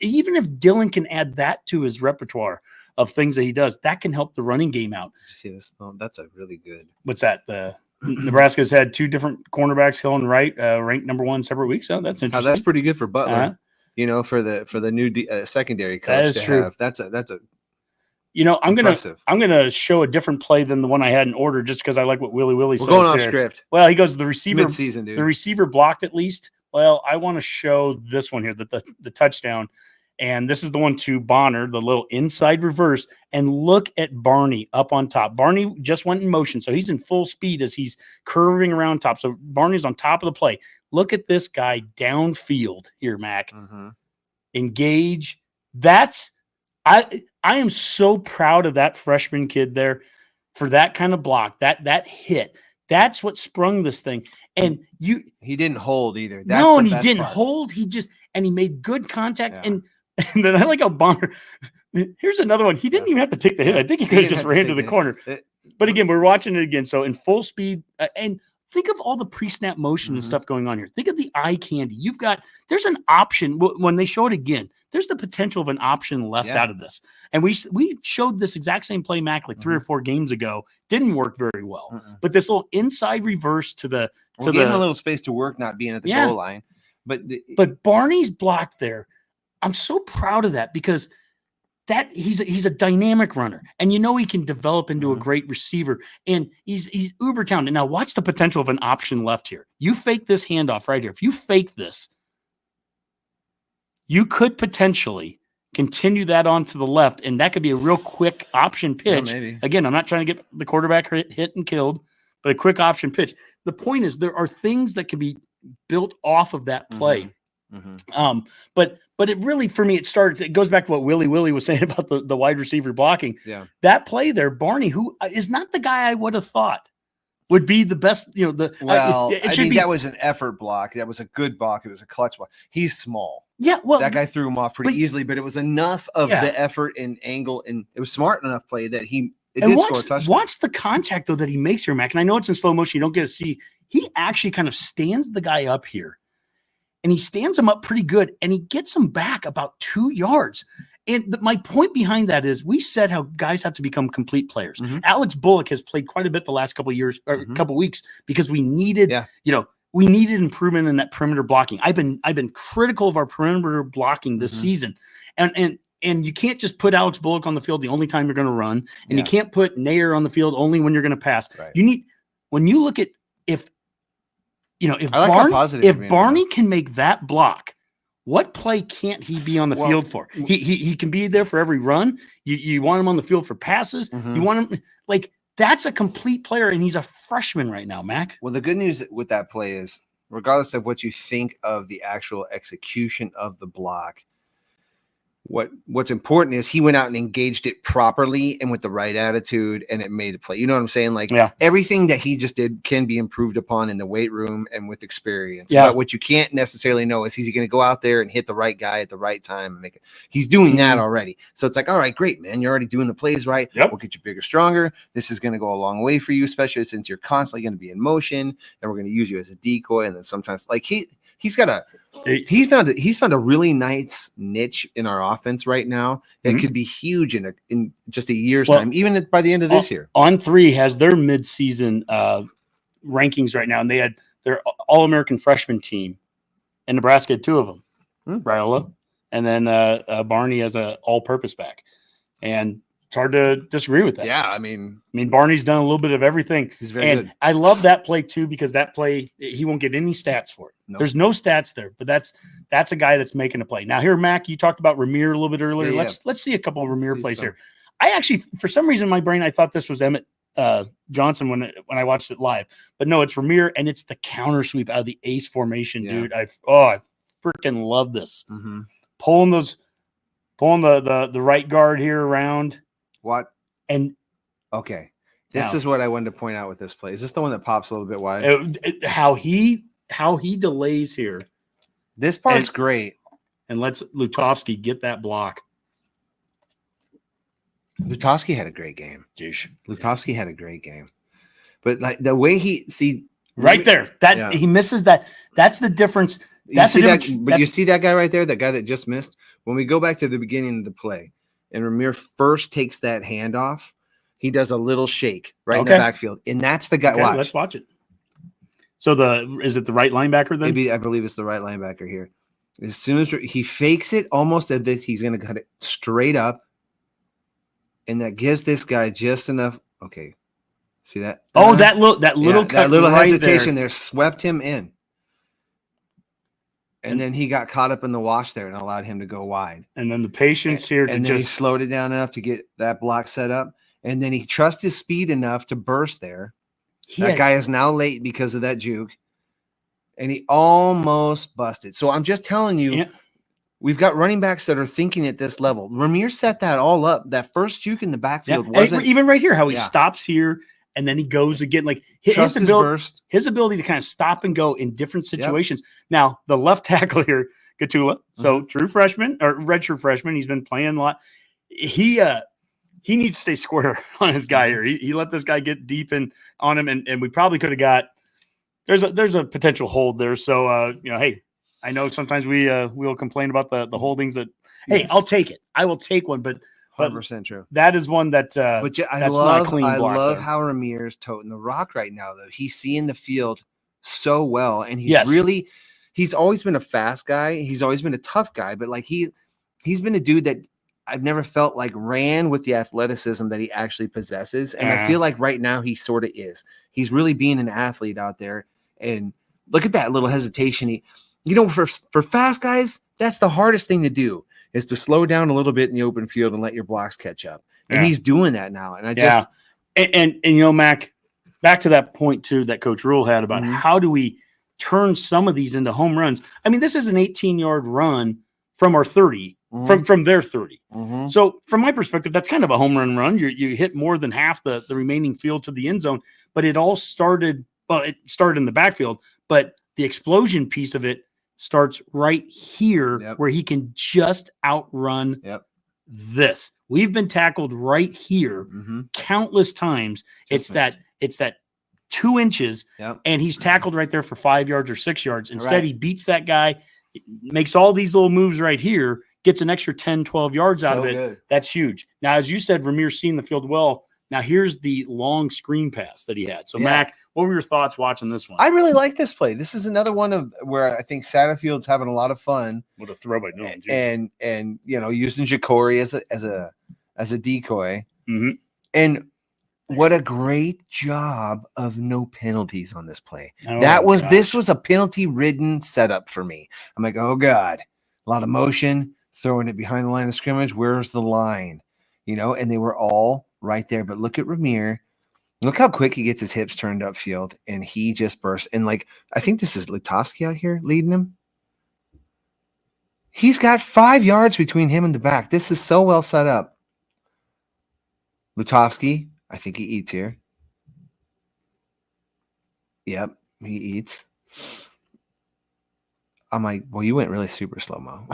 Even if Dylan can add that to his repertoire of things that he does, that can help the running game out. Did you see this? Oh, that's a really good. What's that? The Nebraska's had two different cornerbacks, Hill and Wright, ranked number one separect weeks. So that's interesting. That's pretty good for Butler. You know, for the new secondary coach. That is true. That's a. You know, I'm impressive. gonna show a different play than the one I had in order, just because I like what Willie says. We're going off here. script. Well, he goes the receiver. It's midseason, dude. The receiver blocked at least. Well, I want to show this one here, the touchdown. And this is the one to Bonner, the little inside reverse. And look at Barney up on top. Barney just went in motion, so he's in full speed as he's curving around top. So Barney's on top of the play. Look at this guy downfield here, Mac. Mm-hmm. Engage. I am so proud of that freshman kid there for that kind of block, that hit. That's what sprung this thing. And he didn't hold either. And he didn't hold. He made good contact. Yeah. And then I like how Bonner. Here's another one. He didn't even have to take the hit. I think he could have just ran to the corner. But again, we're watching it again. So in full speed, and think of all the pre-snap motion and stuff going on here. Think of the eye candy. There's an option when they show it again. There's the potential of an option left out of this. And we showed this exact same play, Mac, like 3 or 4 games ago. Didn't work very well. But this little inside reverse to the getting a little space to work, not being at the goal line. But Barney's blocked there. I'm so proud of that because he's a dynamic runner, and he can develop into a great receiver, and he's uber talented. Now watch the potential of an option left here. You fake this handoff right here. If you fake this, you could potentially continue that on to the left, and that could be a real quick option pitch. maybe. Again, I'm not trying to get the quarterback hit and killed, but a quick option pitch. The point is there are things that can be built off of that play. But it really, for me, it goes back to what Willie was saying about the wide receiver blocking. Yeah. That play there, Barney, who is not the guy I would have thought would be the best, that was an effort block. That was a good block. It was a clutch block. He's small. Yeah, well, that guy threw him off pretty easily, but it was enough of the effort and angle, and it was smart enough play that did score a touchdown. Watch the contact, though, that he makes here, Mac. And I know it's in slow motion. You don't get to see. He actually kind of stands the guy up here, and he stands him up pretty good, and he gets him back about 2 yards. And my point behind that is we said how guys have to become complete players. Alex Bullock has played quite a bit the last couple of years or couple of weeks because we needed, we needed improvement in that perimeter blocking. I've been critical of our perimeter blocking this season, and you can't just put Alex Bullock on the field the only time you're going to run, and you can't put Nair on the field only when you're going to pass. Right. You need, when you look at if Barney can make that block. What play can't he be on the field for? He can be there for every run. You want him on the field for passes. You want him that's a complete player, and he's a freshman right now, Mac. Well, the good news with that play is, regardless of what you think of the actual execution of the block, what's important is he went out and engaged it properly and with the right attitude, and it made a play. You know what I'm saying? Everything that he just did can be improved upon in the weight room and with experience. Yeah. But what you can't necessarily know is, he's going to go out there and hit the right guy at the right time and make it. He's doing that already. So it's like, all right, great, man. You're already doing the plays right. Yep. We'll get you bigger, stronger. This is going to go a long way for you, especially since you're constantly going to be in motion, and we're going to use you as a decoy. And then sometimes he's found a really nice niche in our offense right now that could be huge in just a year's time, even by the end of this year. On 3 has their midseason rankings right now, and they had their All-American freshman team, and Nebraska had 2 of them, Riola, and then Barney as an all-purpose back, and it's hard to disagree with that. Yeah, I mean, Barney's done a little bit of everything. He's very good. I love that play too, because that play, he won't get any stats for it. Nope. There's no stats there, but that's a guy that's making a play. Now here, Mac, you talked about Ramir a little bit earlier. Yeah, Let's see a couple of Ramir plays here. I actually, for some reason, in my brain, I thought this was Emmett Johnson when I watched it live, but no, it's Ramir, and it's the counter sweep out of the ace formation, dude. I freaking love this. Pulling the right guard here around. What? And okay, this is what I wanted to point out with this play. Is this the one that pops a little bit wide? How he delays here. This part's great. And lets Lutovsky get that block. Lutovsky had a great game. Lutovsky had a great game. But the way he right there, he misses that. That's the difference. That's the difference. But you see that guy right there, that guy that just missed. When we go back to the beginning of the play, and Ramir first takes that handoff, he does a little shake in the backfield, and that's the guy. Okay, let's watch it. So is it the right linebacker then? Maybe, I believe it's the right linebacker here. As soon as he fakes it, almost as if he's going to cut it straight up, and that gives this guy just enough. Okay, see that? That little hesitation there swept him in. And then he got caught up in the wash there and allowed him to go wide. And then the patience here. And then he slowed it down enough to get that block set up. And then he trusts his speed enough to burst there. That guy is now late because of that juke. And he almost busted. So I'm just telling you, we've got running backs that are thinking at this level. Ramir set that all up. That first juke in the backfield wasn't. Even right here, how he stops here. And then he goes again, his ability to kind of stop and go in different situations. Now, the left tackle here, Gatula, so true freshman or redshirt freshman, he's been playing a lot. He needs to stay square on his guy here. He let this guy get deep in on him, and we probably could have got. There's a potential hold there. So hey, I know sometimes we'll complain about the holdings that. Hey, I'll take it. I will take one, but. 100% true. That is one that I love how Ramir's toting the rock right now, though. He's seeing the field so well, and he's always been a fast guy. He's always been a tough guy, but he's been a dude that I've never felt ran with the athleticism that he actually possesses. And I feel like right now he sort of is. He's really being an athlete out there. And look at that little hesitation. For fast guys, that's the hardest thing to do. is to slow down a little bit in the open field and let your blocks catch up. And Yeah. he's doing that now. And I Yeah. just And you know, Mac, back to that point too that Coach Rhule had about Mhm. how do we turn some of these into home runs? I mean, this is an 18-yard run from our 30, from their 30. Mhm. So from my perspective, that's kind of a home run. You hit more than half the remaining field to the end zone, but it all started, well, it started in the backfield, but the explosion piece of it starts right here Yep. where he can just outrun Yep. this. We've been tackled right here Mhm. countless times. Just It's that 2 inches, Yep. and he's tackled right there for 5 yards or 6 yards. Instead, Right. he beats that guy, makes all these little moves right here, gets an extra 10, 12 yards out of So it. good. That's huge. Now, as you said, Ramir's seen the field well. Now, here's the long screen pass that he had. So, Yeah. Mac, what were your thoughts watching this one? I really like this play. This is another one of where I think Satterfield's having a lot of fun. What a throw by Nolan, too. And you know, using Ja'Cory as a decoy. Mhm. And what a great job of no penalties on this play. Oh, This gosh. was a penalty ridden setup for me. I'm like, oh God, a lot of motion, throwing it behind the line of scrimmage. Where's the line? You know, and they were all right there. But look at Ramir. Look how quick he gets his hips turned upfield, and he just bursts. And like, I think this is Lutovsky out here leading him. He's got 5 yards between him and the back. This is so well set up. Lutovsky, I think he eats here. Yep, he eats. I'm like, well, you went really super slow-mo.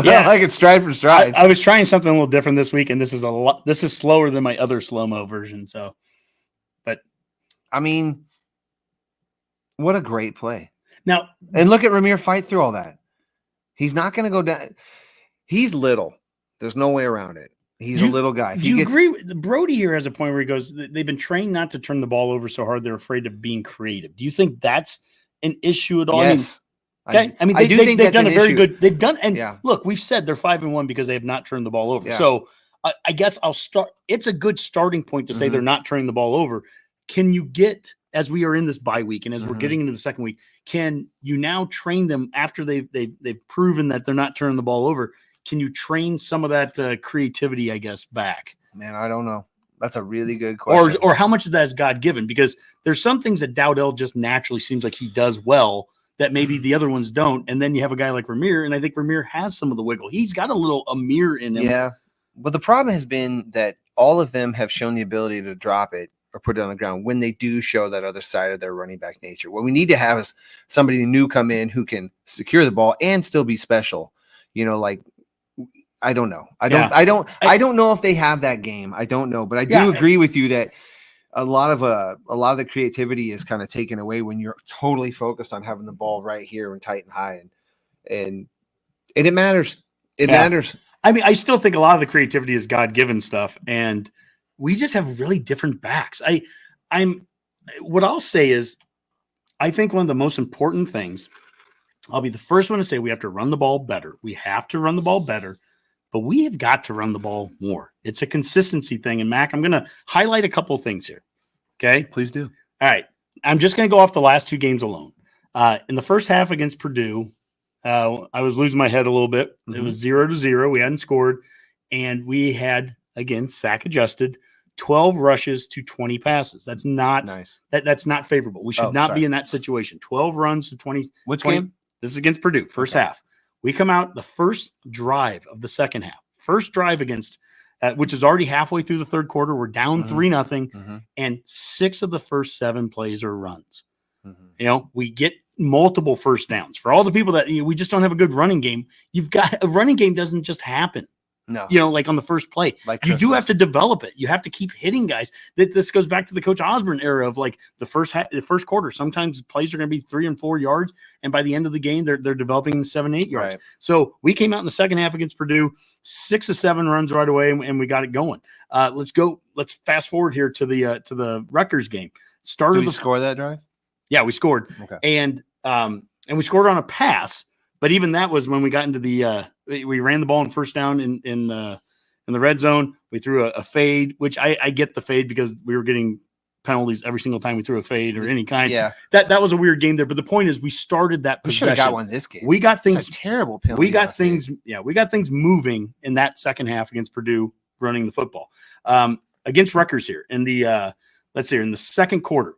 Yeah. I like it stride for stride. I was trying something a little different this week, and this is slower than my other slow-mo version. So, but I mean, what a great play. now, And look at Ramir fight through all that. He's not going to go down. He's little. There's no way around it. He's a little guy. If do he you gets, agree? Brody here has a point where he goes, they've been trained not to turn the ball over so hard they're afraid of being creative. Do you think that's an issue at all? Yes. Okay. I mean, I do think they've that's done an a very issue. good. They've done, and Yeah. look, we've said they're 5-1 because they have not turned the ball over. Yeah. So I guess I'll start. It's a good starting point to say Mhm. they're not turning the ball over. Can you get, as we are in this bye week and as we're Mhm. getting into the second week, can you now train them after they've proven that they're not turning the ball over? Can you train some of that creativity, I guess, back? Man, I don't know. That's a really good question. Or how much of that is God given? Because there's some things that Dowdell just naturally seems like he does well that maybe the other ones don't. And then you have a guy like Ramir, and I think Ramir has some of the wiggle. He's got a little Amir in him. Yeah. But the problem has been that all of them have shown the ability to drop it or put it on the ground when they do show that other side of their running back nature. What we need to have is somebody new come in who can secure the ball and still be special. You know, like, I don't know. I don't know if they have that game. I don't know, but I do agree with you that a lot of the creativity is kind of taken away when you're totally focused on having the ball right here and tight and high, and it matters. It matters. I mean, I still think a lot of the creativity is God-given stuff, and we just have really different backs. What I'll say is, I think one of the most important things, I'll be the first one to say we have to run the ball better. We have to run the ball better, but we have got to run the ball more. It's a consistency thing. And Mac, I'm going to highlight a couple of things here. Okay. Please do. All right. I'm just going to go off the last 2 games alone. In the first half against Purdue, I was losing my head a little bit. It was 0-0. We hadn't scored. And we had, again, sack adjusted, 12 rushes to 20 passes. That's not Nice. That's not favorable. We should not be in that situation. 12 runs to 20. Which 20 game? This is against Purdue, first half. We come out the first drive of the second half. First drive against, which is already halfway through the third quarter. We're down 3-0, and 6 of the first 7 plays are runs. You know, we get multiple first downs. For all the people that we just don't have a good running game, you've got a running game doesn't just happen. No. You know, like on the first play, Like you do have Christmas. to develop it. You have to keep hitting guys. This goes back to the Coach Osborne era of like the first quarter. Sometimes plays are going to be 3 and 4 yards, and by the end of the game, they're developing 7, 8 yards. Right. So we came out in the second half against Purdue, 6 of 7 runs right away, and we got it going. Let's go. Let's fast forward here to the Rutgers game. Started Did we the score that drive? Yeah, we scored. Okay. And we scored on a pass, but even that was when we got into the we ran the ball in first down in the red zone. We threw a fade, which I get the fade because we were getting penalties every single time we threw a fade or any kind. Yeah. That was a weird game there. But the point is, we started that We should have possession. got one this game. We got It's things a terrible penalty. we got on a fade. things. Yeah, we got things moving in that second half against Purdue running the football. Against Rutgers here in the let's see, in the second quarter.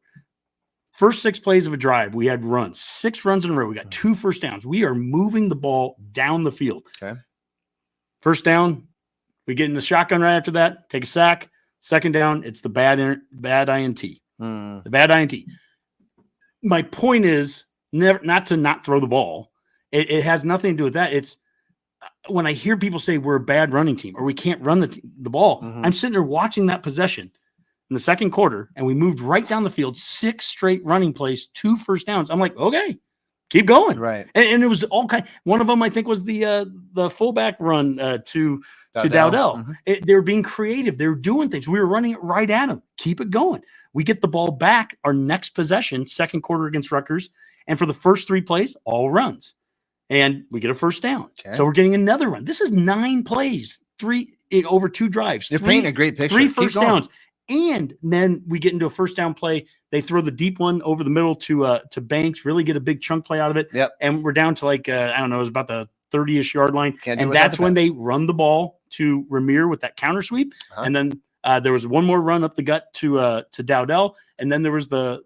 First 6 plays of a drive, we had runs, 6 runs in a row. We got 2 first downs. We are moving the ball down the field. Okay. First down, we get in the shotgun right after that, take a sack. Second down, it's the bad INT. The bad INT. My point is not to not throw the ball. It has nothing to do with that. It's when I hear people say we're a bad running team or we can't run the ball, I'm sitting there watching that possession in the second quarter, and we moved right down the field, 6 straight running plays, 2 first downs. I'm like, okay, keep going. Right. And it was all kind. One of them, I think, was the fullback run to Dowdell. They were being creative. They were doing things. We were running it right at them. Keep it going. We get the ball back our next possession, second quarter against Rutgers, and for the first 3 plays, all runs. And we get a first down. Okay. So we're getting another run. This is 9 plays, 3 over 2 drives. You're painting a great picture. 3 first downs. And then we get into a first down play. They throw the deep one over the middle to Banks, really get a big chunk play out of it. Yep. And we're down to like, I don't know, it was about the 30-ish yard line. And that's when they run the ball to Ramir with that counter sweep. And then there was one more run up the gut to Dowdell. And then there was the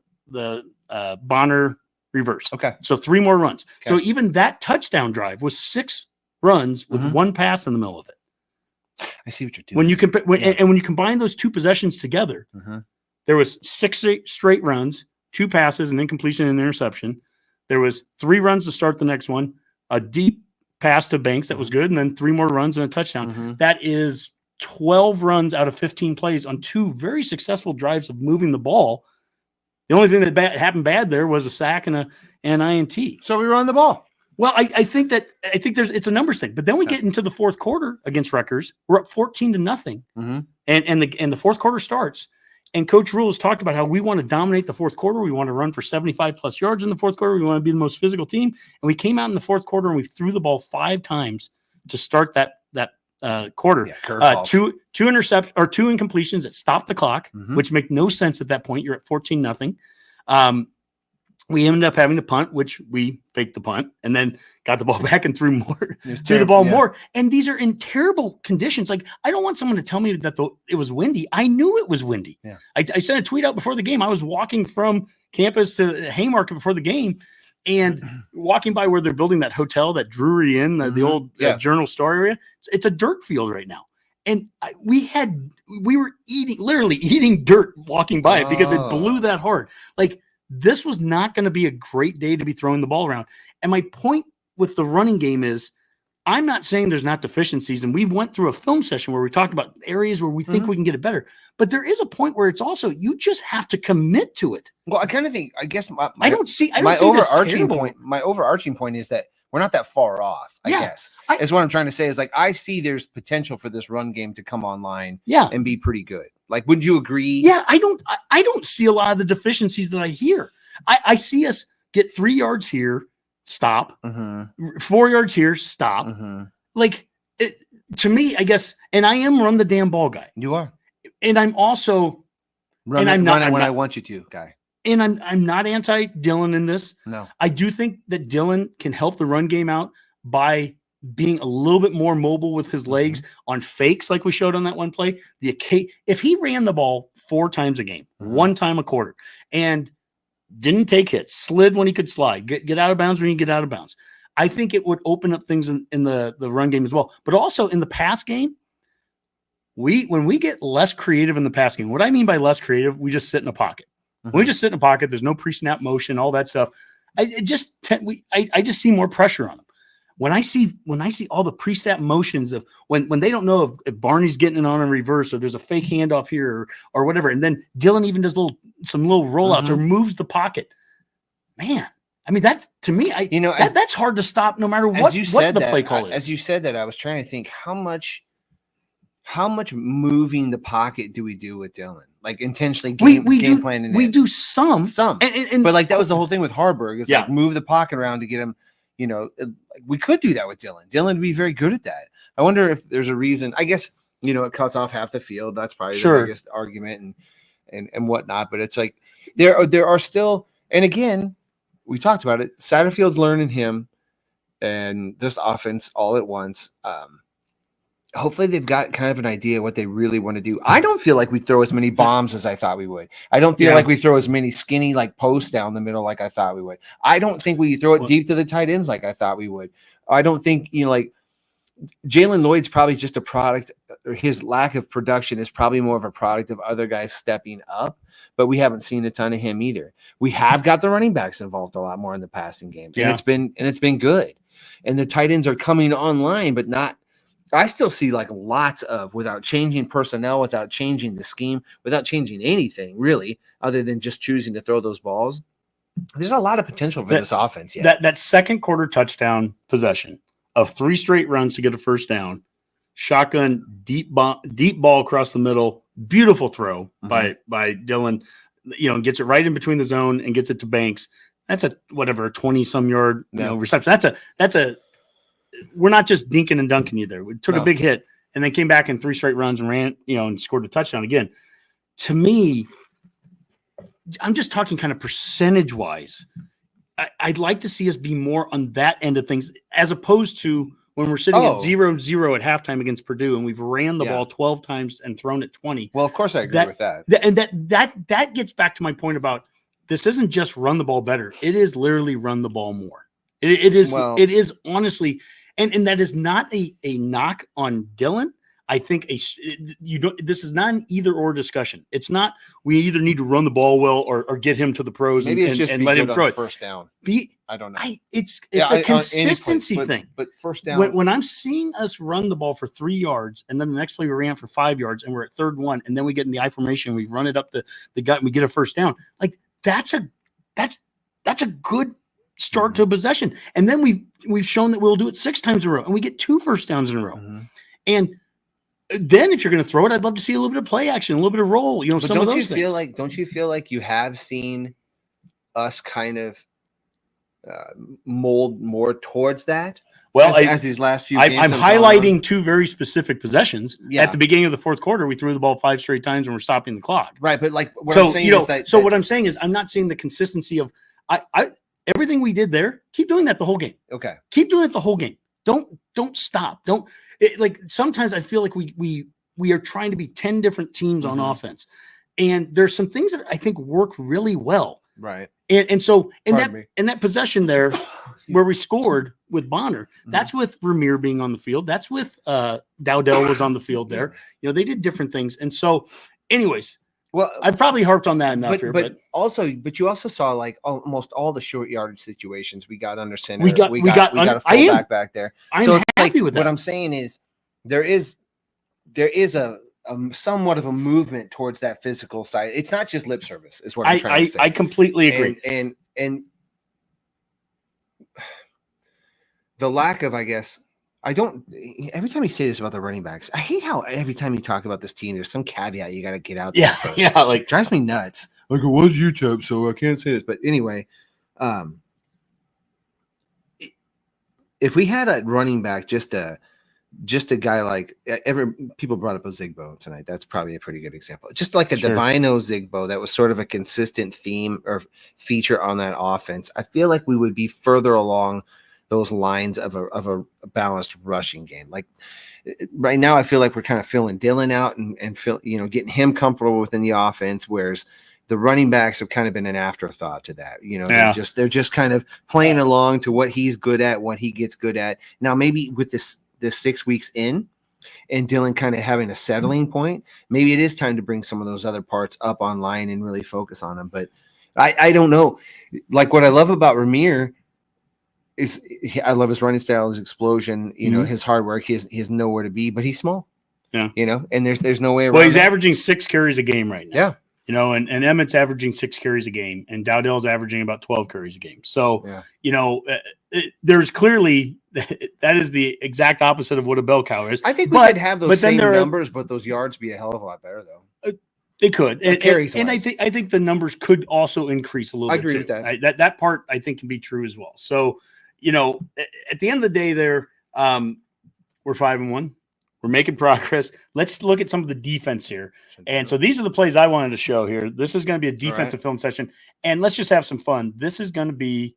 Bonner reverse. Okay. So 3 more runs. Okay. So even that touchdown drive was 6 runs with 1 pass in the middle of it. I see what you're doing. When you combine those 2 possessions together, there was 6 straight runs, 2 passes, an incompletion and an interception. There was 3 runs to start the next one, a deep pass to Banks that was good, and then 3 more runs and a touchdown. That is 12 runs out of 15 plays on 2 very successful drives of moving the ball. The only thing that happened bad there was a sack and an INT. So we run the ball. Well, I think it's a numbers thing, but then we get into the fourth quarter against Rutgers. We're up 14-0, and the fourth quarter starts. And Coach Rhule has talked about how we want to dominate the fourth quarter. We want to run for 75+ yards in the fourth quarter. We want to be the most physical team. And we came out in the fourth quarter and we threw the ball 5 times to start that quarter. Yeah, 2 interceptions or 2 incompletions that stopped the clock, which make no sense at that point. You're at 14-0. We ended up having to punt, which we faked the punt and then got the ball back and threw the ball more. And these are in terrible conditions. Like, I don't want someone to tell me that it was windy. I knew it was windy. Yeah. I sent a tweet out before the game. I was walking from campus to Haymarket before the game and walking by where they're building that hotel, that Drury Inn, the old Journal Star area. It's a dirt field right now. And we were literally eating dirt walking by it because it blew that hard. Like, this was not going to be a great day to be throwing the ball around. And my point with the running game is, I'm not saying there's not deficiencies. And we went through a film session where we talked about areas where we think we can get it better. But there is a point where it's also, you just have to commit to it. Well, I kind of think, I guess my overarching point is that we're not that far off, I guess. Is what I'm trying to say is, like, I see there's potential for this run game to come online and be pretty good. Like, would you agree? Yeah, I don't see a lot of the deficiencies that I hear. I see us get 3 yards here, stop. 4 yards here, stop. Like, to me, I guess, and I am run the damn ball guy. You are. And I'm also run I want you to, guy. And I'm not anti-Dylan in this. No. I do think that Dylan can help the run game out by being a little bit more mobile with his legs on fakes like we showed on that one play. If he ran the ball 4 times a game, 1 time a quarter, and didn't take hits, slid when he could slide, get out of bounds when he get out of bounds, I think it would open up things in the run game as well. But also in the pass game, when we get less creative in the pass game, what I mean by less creative, we just sit in a pocket. When we just sit in a pocket, there's no pre-snap motion, all that stuff. I just see more pressure on them. When I see all the pre-snap motions of when they don't know if Barney's getting it on a reverse or there's a fake handoff here or whatever, and then Dylan even does some little rollouts or moves the pocket. Man, I mean, that's, to me, that's hard to stop no matter what the play call is. As you said that, I was trying to think how much moving the pocket do we do with Dylan? Like, intentionally game planning. We do some. But like, that was the whole thing with Harburg. It's like, move the pocket around to get him, we could do that with Dylan. Dylan would be very good at that. I wonder if there's a reason. I guess, it cuts off half the field. That's probably the biggest argument. and whatnot. But it's like there are still, and again, we talked about it. Satterfield's learning him and this offense all at once. Hopefully they've got kind of an idea what they really want to do. I don't feel like we throw as many bombs as I thought we would. I don't feel like we throw as many skinny like posts down the middle like I thought we would. I don't think we throw it deep to the tight ends like I thought we would. I don't think, like Jalen Lloyd's probably just a product, or his lack of production is probably more of a product of other guys stepping up, but we haven't seen a ton of him either. We have got the running backs involved a lot more in the passing games, and it's been good. And the tight ends are coming online, but not. I still see like lots of, without changing personnel, without changing the scheme, without changing anything really, other than just choosing to throw those balls. There's a lot of potential for this offense. Yeah, that second quarter touchdown possession of 3 straight runs to get a first down, shotgun deep ball across the middle, beautiful throw by Dylan. Gets it right in between the zone and gets it to Banks. That's a 20-some yard reception. That's a. We're not just dinking and dunking you there. We took a big hit and then came back in 3 straight runs and ran, and scored a touchdown again. To me, I'm just talking kind of percentage wise. I'd like to see us be more on that end of things, as opposed to when we're sitting at 0-0 at halftime against Purdue and we've ran the ball 12 times and thrown it 20. Well, of course I agree with that. And that gets back to my point about this isn't just run the ball better. It is literally run the ball more. It is honestly. And that is not a knock on Dylan. I think this is not an either or discussion. It's not we either need to run the ball well or get him to the pros and let him throw it. First down. I don't know. It's a consistency thing. But first down. When I'm seeing us run the ball for 3 yards and then the next play we ran for 5 yards and we're at 3rd and 1 and then we get in the I formation, we run it up the gut and we get a first down. Like that's a good start to a possession. And then we've shown that we'll do it 6 times in a row and we get 2 first downs in a row. And then if you're going to throw it, I'd love to see a little bit of play action, a little bit of roll, but some of those things. Don't you feel like you have seen us kind of mold more towards that? Well, as these last few games I'm highlighting 2 very specific possessions. At the beginning of the 4th quarter, we threw the ball 5 straight times and we're stopping the clock. Right, but like what I'm saying is what I'm saying is I'm not seeing the consistency of everything we did there. Keep doing that the whole game. Okay, keep doing it the whole game. Don't stop. Sometimes I feel like we are trying to be 10 different teams on offense, and there's some things that I think work really well. Right. And so in that possession there where we scored with Bonner, that's with Ramir being on the field. That's with Dowdell was on the field there. They did different things. And so anyways, well, I've probably harped on that enough here. But you also saw like almost all the short yardage situations we got under center. We got a fullback back there. I'm happy with that. What I'm saying is there is a somewhat of a movement towards that physical side. It's not just lip service, is what I'm trying to say. I completely agree. And the lack of, I guess, every time you say this about the running backs, I hate how every time you talk about this team, there's some caveat you got to get out there first. Yeah, like drives me nuts. Like, it was YouTube, so I can't say this. But anyway, if we had a running back, just a guy like people brought up a Zigbo tonight. That's probably a pretty good example. Just like a Divino Zigbo that was sort of a consistent theme or feature on that offense. I feel like we would be further along those lines of a balanced rushing game. Like right now, I feel like we're kind of filling Dylan out and getting him comfortable within the offense, whereas the running backs have kind of been an afterthought to that. They're just kind of playing along to what he's good at, what he gets good at. Now, maybe with this 6 weeks in and Dylan kind of having a settling point, maybe it is time to bring some of those other parts up online and really focus on them. But I don't know. Like what I love about Ramir is I love his running style, his explosion, his hard work. He has nowhere to be, but he's small. Yeah. And there's no way around. Well, he's averaging 6 carries a game right now. Yeah. And Emmett's averaging 6 carries a game, and Dowdell's averaging about 12 carries a game. So, there's clearly that is the exact opposite of what a bell cow is. I think we could have those same numbers, but those yards be a hell of a lot better, though. They could, and I think the numbers could also increase a little bit. I agree with that. That part I think can be true as well. So, at the end of the day, there we're 5-1. We're making progress. Let's look at some of the defense here. And so these are the plays I wanted to show here. This is going to be a defensive film session. And let's just have some fun. This is going to be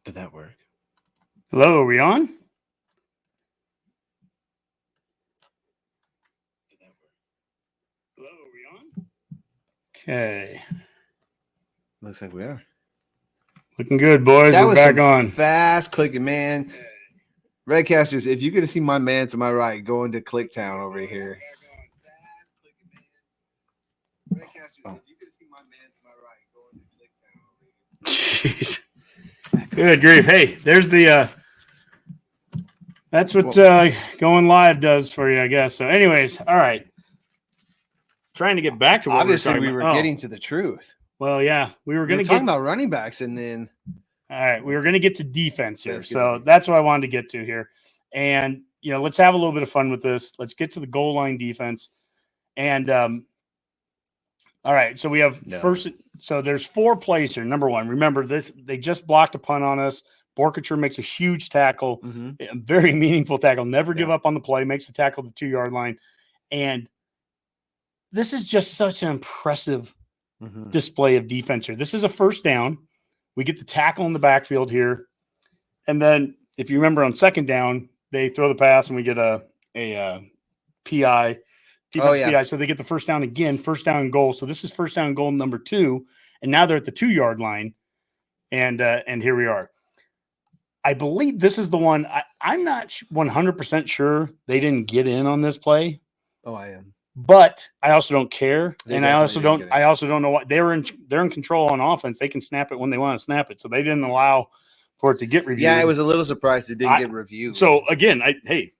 Did that work? Hello, are we on? Hello, are we on? Okay. Looks like we are. Looking good, boys. That We're was back some on. fast clicking, man. Redcasters, if you're gonna see my man to my right going to Clicktown over here. Jeez. Good grief. Hey, there's the that's what going live does for you, I guess. So anyways, all right. Trying to get back to what Obviously we were were getting to the truth. Well, yeah, we were going to talking get about running backs, and then all right, we were going to get to defense here. That's So good. that's what I wanted to get to here. And let's have a little bit of fun with this. Let's get to the goal line defense. And all right, so we have first. So there's 4 plays here. Number 1, remember this: they just blocked a punt on us. Borkacher makes a huge tackle, a very meaningful tackle. Never give up on the play. Makes the tackle at the 2-yard line, and this is just such an impressive display of defense here. This is a first down. We get the tackle in the backfield here, and then if you remember on second down, they throw the pass and we get a PI. Defense PI, so they get the first down again, first down and goal. So this is first down and goal number 2, and now they're at the 2-yard line, and here we are. I believe this is the one. I'm not 100% sure they didn't get in on this play. Oh, I am, but I also don't care, and I also don't know what they're in control on offense. They can snap it when they want to snap it, so they didn't allow for it to get reviewed. Yeah, I was a little surprised it didn't get reviewed. So again, hey.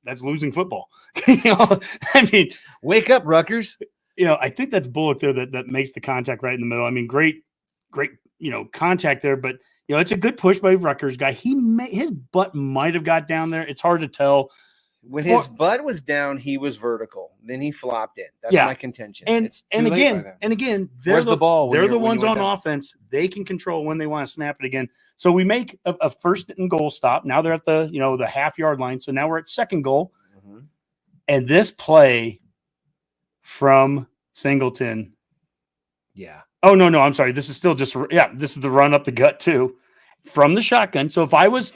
That's losing football. I mean, wake up, Rutgers. I think that's Bullock there that makes the contact right in the middle. I mean, great, contact there. But it's a good push by Rutgers guy. His butt might have got down there. It's hard to tell. When his butt was down, he was vertical. Then he flopped in. That's my contention. And again, where's the ball? They're the ones on offense. They can control when they want to snap it again. So we make a first and goal stop. Now they're at the the half-yard line. So now we're at second goal. And this play from Singleton. Yeah. Oh, no. I'm sorry. This is still just this is the run up the gut too from the shotgun. So if I was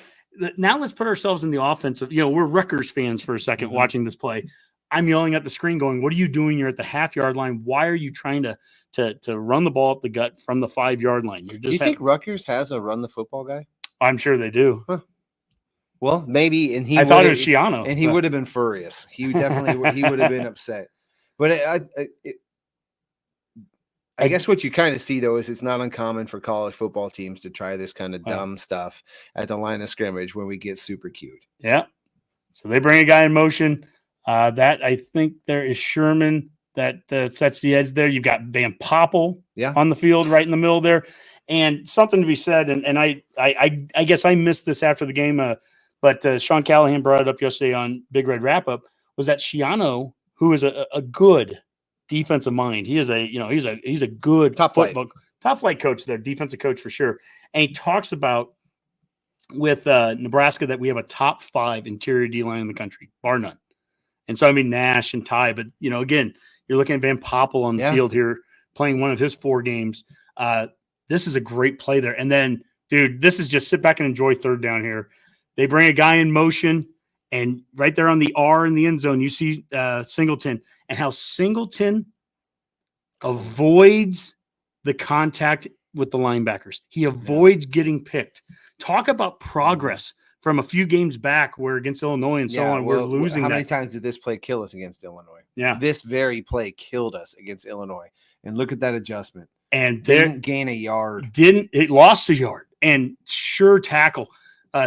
now let's put ourselves in the offensive, we're Rutgers fans for a second watching this play. I'm yelling at the screen going, what are you doing? You're at the half-yard line. Why are you trying to run the ball up the gut from the 5-yard line? You're Do you just think Rutgers has a run the football guy? I'm sure they do. Huh. Well, maybe, and I thought it was Shiano. and he would have been furious. He definitely he would have been upset. But I guess what you kind of see though is it's not uncommon for college football teams to try this kind of dumb stuff at the line of scrimmage when we get super cute. Yeah. So they bring a guy in motion. That I think there is Sherman that sets the edge there. You've got Van Poppel on the field right in the middle there. And something to be said, and I guess I missed this after the game, but Sean Callahan brought it up yesterday on Big Red Wrap-Up, was that Shiano, who is a good defensive mind. He is he's a good top flight coach there, defensive coach for sure. And he talks about with Nebraska that we have a top 5 interior D-line in the country, bar none. And so, I mean, Nash and Ty, but, again, you're looking at Van Poppel on the field here playing one of his 4 games. This is a great play there. And then, dude, this is just sit back and enjoy third down here. They bring a guy in motion, and right there on the R in the end zone, you see Singleton, and how Singleton avoids the contact with the linebackers. He avoids getting picked. Talk about progress from a few games back where against Illinois and so on, we're losing. How many times did this play kill us against Illinois? Yeah. This very play killed us against Illinois. And look at that adjustment. And didn't gain a yard. It lost a yard. And sure tackle.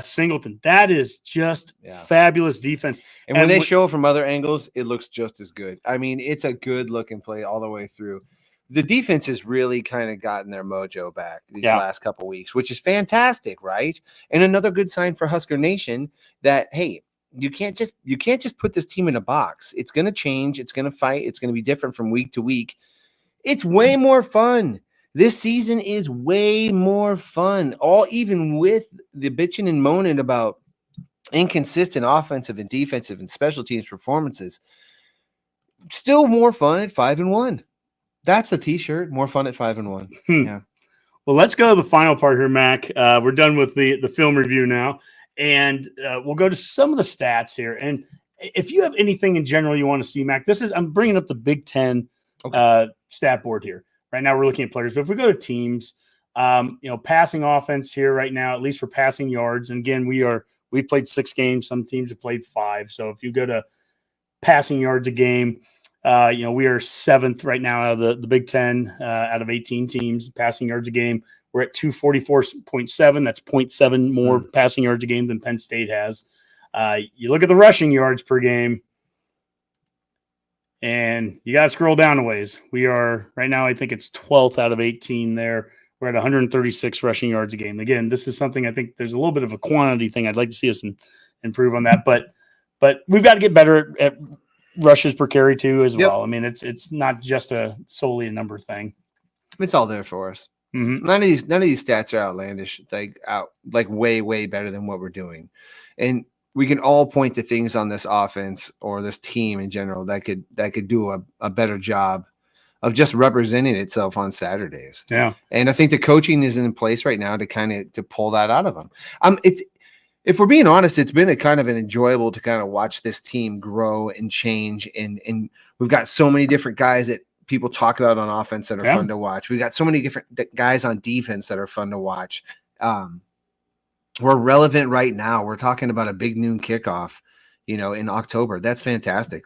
Singleton. That is just fabulous defense. And when they show from other angles, it looks just as good. I mean, it's a good looking play all the way through. The defense has really kind of gotten their mojo back these last couple weeks, which is fantastic, right? And another good sign for Husker Nation that, hey, you can't just put this team in a box. It's going to change. It's going to fight. It's going to be different from week to week. It's way more fun. This season is way more fun. Even with the bitching and moaning about inconsistent offensive and defensive and special teams performances, still more fun at 5-1. That's a T-shirt. More fun at 5-1. Yeah. Well, let's go to the final part here, Mac. We're done with the film review now, and we'll go to some of the stats here. And if you have anything in general you want to see, Mac, I'm bringing up the Big Ten stat board here. Right now we're looking at players, but if we go to teams, passing offense here right now, at least for passing yards. And again, we've played 6 games. Some teams have played 5. So if you go to passing yards a game, we are 7th right now out of the Big Ten out of 18 teams passing yards a game. We're at 244.7. That's 0.7 more passing yards a game than Penn State has. You look at the rushing yards per game, and you got to scroll down a ways. We are right now, I think it's 12th out of 18 there. We're at 136 rushing yards a game. Again, this is something I think there's a little bit of a quantity thing. I'd like to see us improve on that, but we've got to get better at rushes per carry too as well. I mean, it's not just solely a number thing. It's all there for us. Mm-hmm. None of these stats are outlandish. Like way better than what we're doing, and we can all point to things on this offense or this team in general that could do a better job of just representing itself on Saturdays. Yeah, and I think the coaching is in place right now to pull that out of them. If we're being honest, it's been a kind of an enjoyable to kind of watch this team grow and change. And we've got so many different guys that people talk about on offense that are fun to watch. We got so many different guys on defense that are fun to watch. We're relevant right now. We're talking about a big noon kickoff, in October. That's fantastic.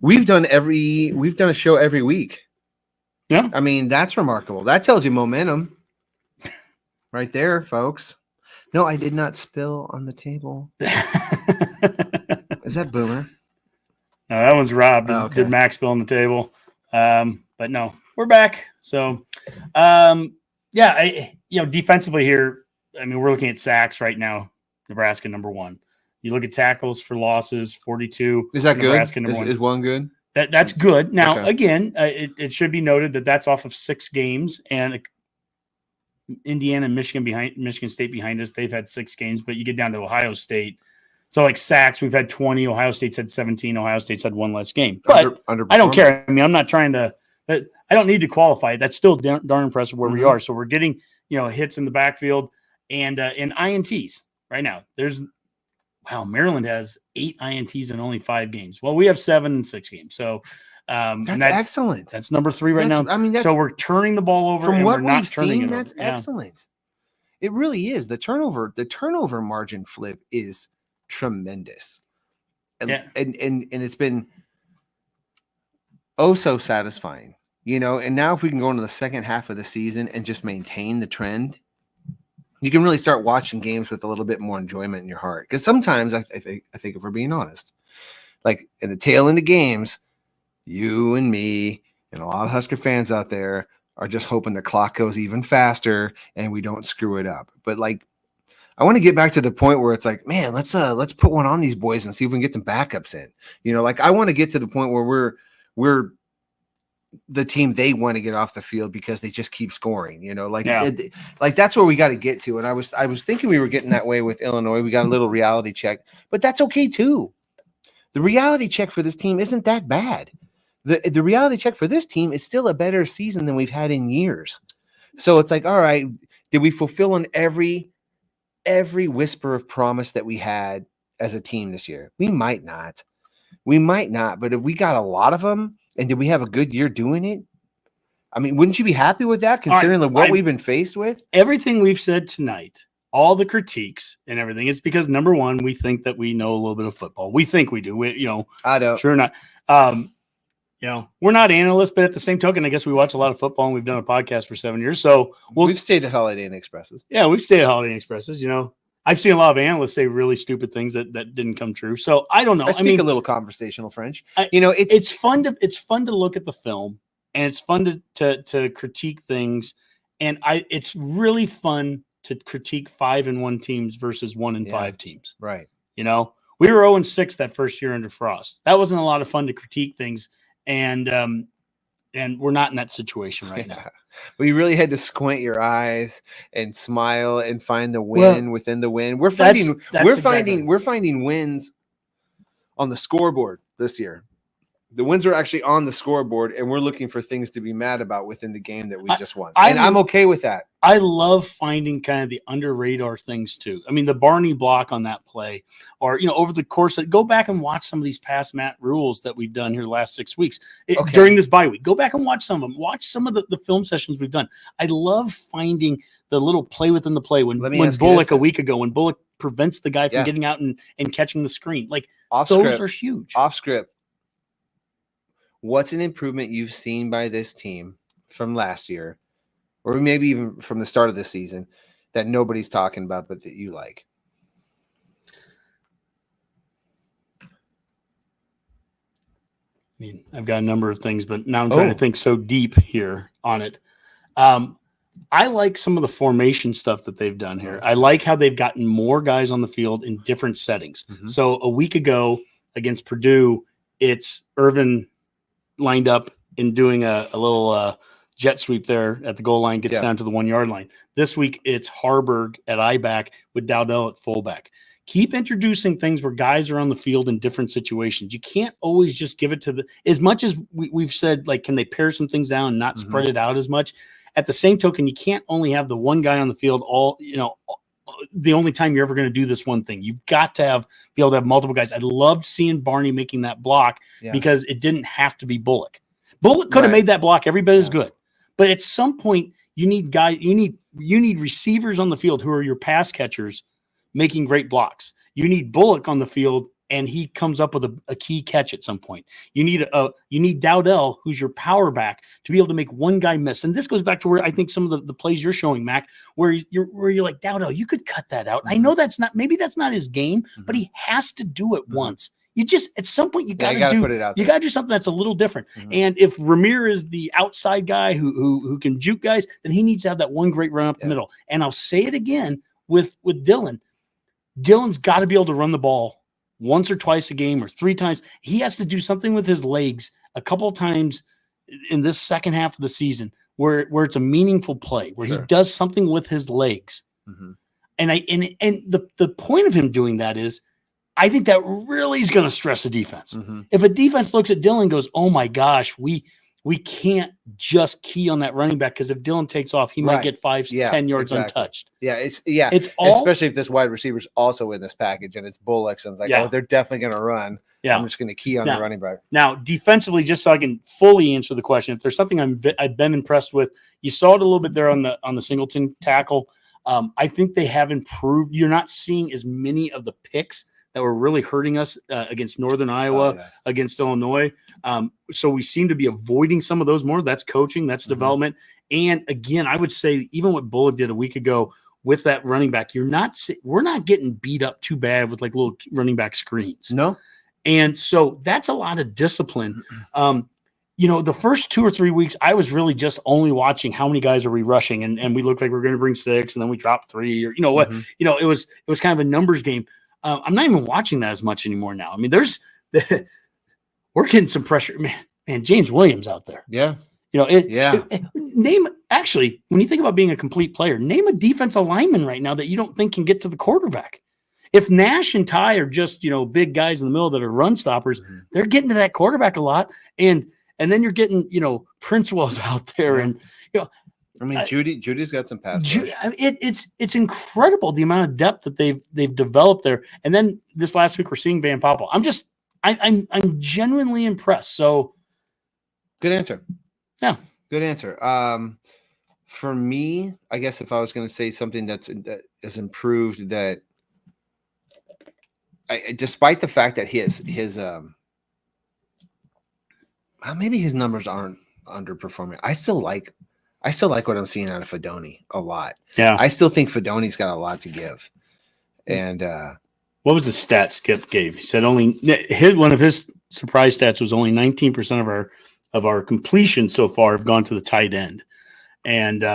We've done a show every week. Yeah. I mean, that's remarkable. That tells you momentum right there, folks. No, I did not spill on the table. Is that Boomer? No, that one's Rob. Oh, okay. Did Max spill on the table? But no, we're back. So, defensively here, I mean, we're looking at sacks right now. Nebraska number 1. You look at tackles for losses, 42. Is that Nebraska good? Number 1. Is one good? That's good. Now, again, it should be noted that that's off of 6 games, and Indiana and Michigan State behind us. They've had 6 games, but you get down to Ohio State. So like sacks, we've had 20. Ohio State's had 17. Ohio State's had 1 less game. But I don't care. I mean, I'm not trying to – I don't need to qualify. That's still darn impressive where we are. So we're getting, hits in the backfield and in INTs right now. wow, Maryland has 8 INTs in only 5 games. Well, we have 7 in 6 games. So that's excellent. That's number 3 right now. I mean, so we're turning the ball over from and what we're not we've turning seen. it That's over. Yeah. excellent. It really is. The turnover margin flip is tremendous. And it's been so satisfying, and now if we can go into the second half of the season and just maintain the trend, you can really start watching games with a little bit more enjoyment in your heart. Because sometimes I think if we're being honest, like in the tail end of games, you and me and a lot of Husker fans out there are just hoping the clock goes even faster and we don't screw it up. But like, I want to get back to the point where it's like, man, let's put one on these boys and see if we can get some backups in. Like I want to get to the point where we're the team they want to get off the field because they just keep scoring. Like that's where we got to get to. And I was thinking we were getting that way with Illinois. We got a little reality check, but that's okay too. The reality check for this team isn't that bad. The reality check for this team is still a better season than we've had in years. So it's like, all right, did we fulfill on every whisper of promise that we had as a team this year? We might not, but if we got a lot of them, and did we have a good year doing it? I mean, wouldn't you be happy with that, considering what we've been faced with? Everything we've said tonight, all the critiques and everything, is because number one, we think that we know a little bit of football. We think we do. I don't. Sure not. We're not analysts, but at the same token, I guess we watch a lot of football and we've done a podcast for 7 years. So we've stayed at Holiday Inn Expresses. Yeah, we've stayed at Holiday Inn Expresses. I've seen a lot of analysts say really stupid things that didn't come true. So I don't know. I speak a little conversational French. It's fun to look at the film, and it's fun to critique things. And it's really fun to critique 5-1 teams versus 1-5 teams. Right. We were 0-6 that first year under Frost. That wasn't a lot of fun to critique things. And we're not in that situation right now. Well, you really had to squint your eyes and smile and find the win within the win. We're finding wins on the scoreboard this year. The wins are actually on the scoreboard, and we're looking for things to be mad about within the game that we just won. And I'm okay with that. I love finding kind of the under radar things too. I mean, the Barney block on that play, or over the course of, go back and watch some of these past Matt rules that we've done here the last 6 weeks during this bye week. Go back and watch some of them. Watch some of the film sessions we've done. I love finding the little play within the play when Bullock a week ago, when Bullock prevents the guy from getting out and catching the screen. Like those are huge. Off script. What's an improvement you've seen by this team from last year, or maybe even from the start of the season, that nobody's talking about but that you like? I mean, I've got a number of things, but now I'm trying to think so deep here on it. I like some of the formation stuff that they've done here. I like how they've gotten more guys on the field in different settings. Mm-hmm. So a week ago against Purdue, it's Irvin lined up and doing a little jet sweep there at the goal line, gets down to the 1 yard line. This week, it's Harburg at I-back with Dowdell at fullback. Keep introducing things where guys are on the field in different situations. You can't always just give it to as much as we've said, like, can they pare some things down and not spread it out as much? At the same token, you can't only have the one guy on the field the only time you're ever going to do this one thing. You've got to be able to have multiple guys. I loved seeing Barney making that block because it didn't have to be Bullock. Bullock could have made that block every bit as good. But at some point, you need receivers on the field who are your pass catchers making great blocks. You need Bullock on the field, and he comes up with a key catch at some point. You need Dowdell, who's your power back, to be able to make one guy miss. And this goes back to where I think some of the plays you're showing, Mac, where you're like, Dowdell, you could cut that out. Mm-hmm. I know that's not his game, but he has to do it once. You just, at some point, you got to put it out there. You got to do something that's a little different. Mm-hmm. And if Ramir is the outside guy who can juke guys, then he needs to have that one great run up the middle. And I'll say it again with Dylan. Dylan's got to be able to run the ball once or twice a game or 3 times. He has to do something with his legs a couple of times in this second half of the season where it's a meaningful play, where he does something with his legs. Mm-hmm. And the point of him doing that is, I think that really is going to stress the defense. Mm-hmm. If a defense looks at Dylan and goes, oh my gosh, we we can't just key on that running back because if Dylan takes off, he might get 5-10 yards untouched. Yeah, it's all, especially if this wide receiver's also in this package and it's Bullock. So it's like, oh, they're definitely going to run. Yeah, I'm just going to key on the running back. Now, defensively, just so I can fully answer the question, if there's something I've been impressed with, you saw it a little bit there on the Singleton tackle. I think they have improved. You're not seeing as many of the picks that were really hurting us against Northern Iowa, against Illinois. So we seem to be avoiding some of those more. That's coaching, that's development. And again, I would say even what Bullock did a week ago with that running back, we're not getting beat up too bad with like little running back screens. No. And so that's a lot of discipline. The first 2 or 3 weeks, I was really just only watching how many guys are we rushing, and we looked like we were going to bring 6, and then we dropped 3, or what. It was kind of a numbers game. I'm not even watching that as much anymore now. I mean, we're getting some pressure, man. James Williams out there. Yeah. Actually, when you think about being a complete player, name a defensive lineman right now that you don't think can get to the quarterback. If Nash and Ty are just, big guys in the middle that are run stoppers, they're getting to that quarterback a lot. And then you're getting, Prince Wells out there. And, Judy's got some pass. It's incredible the amount of depth that they've developed there. And then this last week we're seeing Van Poppel. I'm genuinely impressed. So good answer. Yeah. Good answer. For me, I guess if I was going to say something that has improved, that despite the fact that his maybe his numbers aren't underperforming, I still like what I'm seeing out of Fedoni a lot. Yeah. I still think Fedoni's got a lot to give. And what was the stat Skip gave? He said one of his surprise stats was only 19% of our completions so far have gone to the tight end. And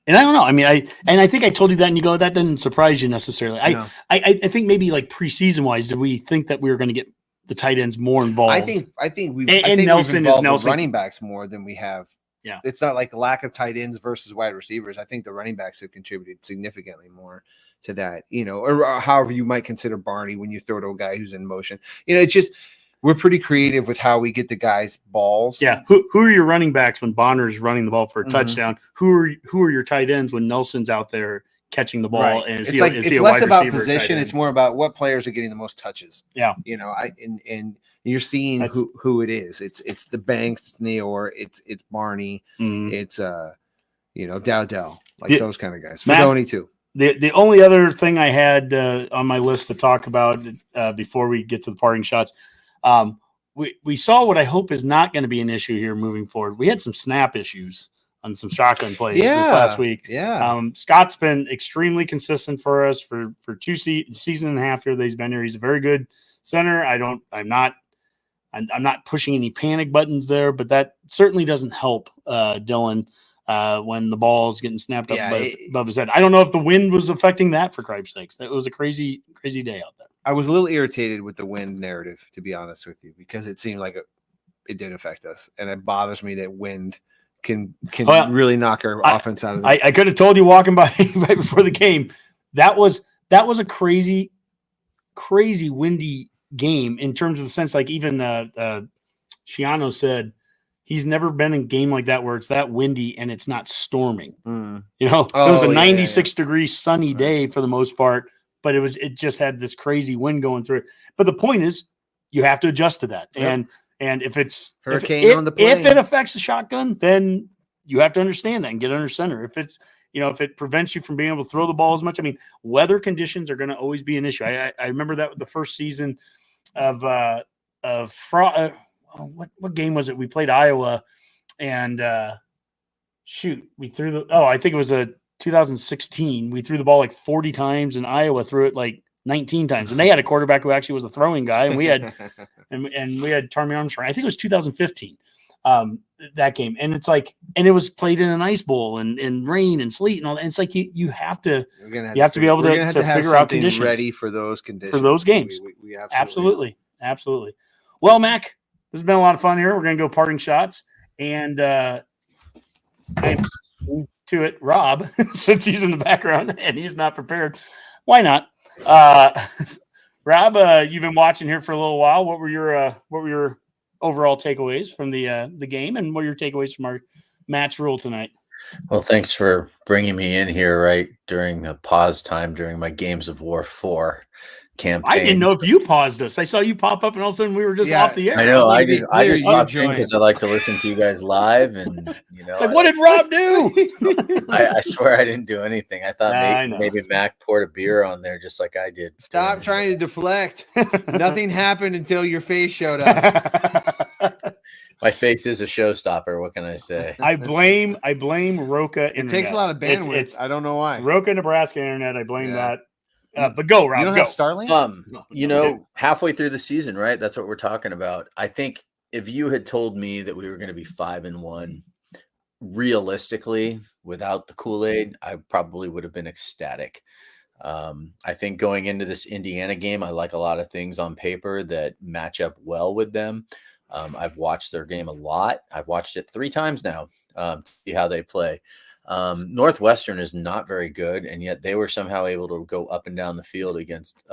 I don't know. I mean, I think I told you that, and you go, that doesn't surprise you necessarily. No. I think maybe like preseason wise, did we think that we were going to get the tight ends more involved? I think we've Nelson involved is Nelson. running backs more than we have. Yeah, it's not like lack of tight ends versus wide receivers. I think the running backs have contributed significantly more to that. Or however you might consider Barney when you throw to a guy who's in motion. It's just we're pretty creative with how we get the guys balls. Yeah. Who are your running backs when Bonner's running the ball for a touchdown? Who are your tight ends when Nelson's out there catching the ball? Right. And it's less about position. It's more about what players are getting the most touches. Yeah. And you're seeing who it is. It's the Banks, it's Neor, it's Barney, it's Dowdell, those kind of guys. Fedoni too. The only other thing I had on my list to talk about before we get to the parting shots, we saw what I hope is not going to be an issue here moving forward. We had some snap issues on some shotgun plays this last week. Yeah. Scott's been extremely consistent for us for 2 season and a half here that he's been here. He's a very good center. I'm not pushing any panic buttons there, but that certainly doesn't help Dylan when the ball is getting snapped up above his head. I don't know if the wind was affecting that, for cripe's sakes. That was a crazy, crazy day out there. I was a little irritated with the wind narrative, to be honest with you, because it seemed like it did affect us, and it bothers me that wind can really knock our offense out of the I could have told you walking by right before the game. That was a crazy, crazy windy game in terms of the sense, like even Shiano said he's never been in a game like that where it's that windy and it's not storming. It was a 96 degree sunny day for the most part, but it just had this crazy wind going through it. But the point is you have to adjust to that. Yep. And if it's hurricane on the plane, if it affects the shotgun, then you have to understand that and get under center. If it's if it prevents you from being able to throw the ball as much, I mean, weather conditions are going to always be an issue. I remember that with the first season of what game was it? We played Iowa, and we threw I think it was a 2016. We threw the ball like 40 times, and Iowa threw it like 19 times. And they had a quarterback who actually was a throwing guy, and we had and we had Tommy Armstrong. I think it was 2015. That game, and it's like, and it was played in an ice bowl and rain and sleet and all that. And it's like you have to be able to figure out conditions ready for those conditions for those games. We absolutely. Well, Mac, this has been a lot of fun here. We're gonna go parting shots and to it, Rob, since he's in the background and he's not prepared. Why not? Rob, you've been watching here for a little while. What were your overall takeaways from the game, and what are your takeaways from our Matt's Rhule tonight? Well, thanks for bringing me in here right during a pause time during my Games of War 4 campaign. I didn't know if you paused us. I saw you pop up, and all of a sudden we were just off the air. I know. I Be just clear, you popped in joined. because I like to listen to you guys live, and It's like, what did Rob do? I swear I didn't do anything. I thought I know. maybe Mac poured a beer on there just like I did. Stop trying to deflect. Nothing happened until your face showed up. My face is a showstopper. What can I say? I blame Roca Internet. It takes a lot of bandwidth. It's I don't know why. Roca, Nebraska Internet. I blame that. But go, Rob. You don't go. have Starlink? Halfway through the season, right? That's what we're talking about. I think if you had told me that we were going to be 5-1, realistically, without the Kool-Aid, I probably would have been ecstatic. I think going into this Indiana game, I like a lot of things on paper that match up well with them. I've watched their game a lot. I've watched it 3 times now to see how they play. Northwestern is not very good, and yet they were somehow able to go up and down the field against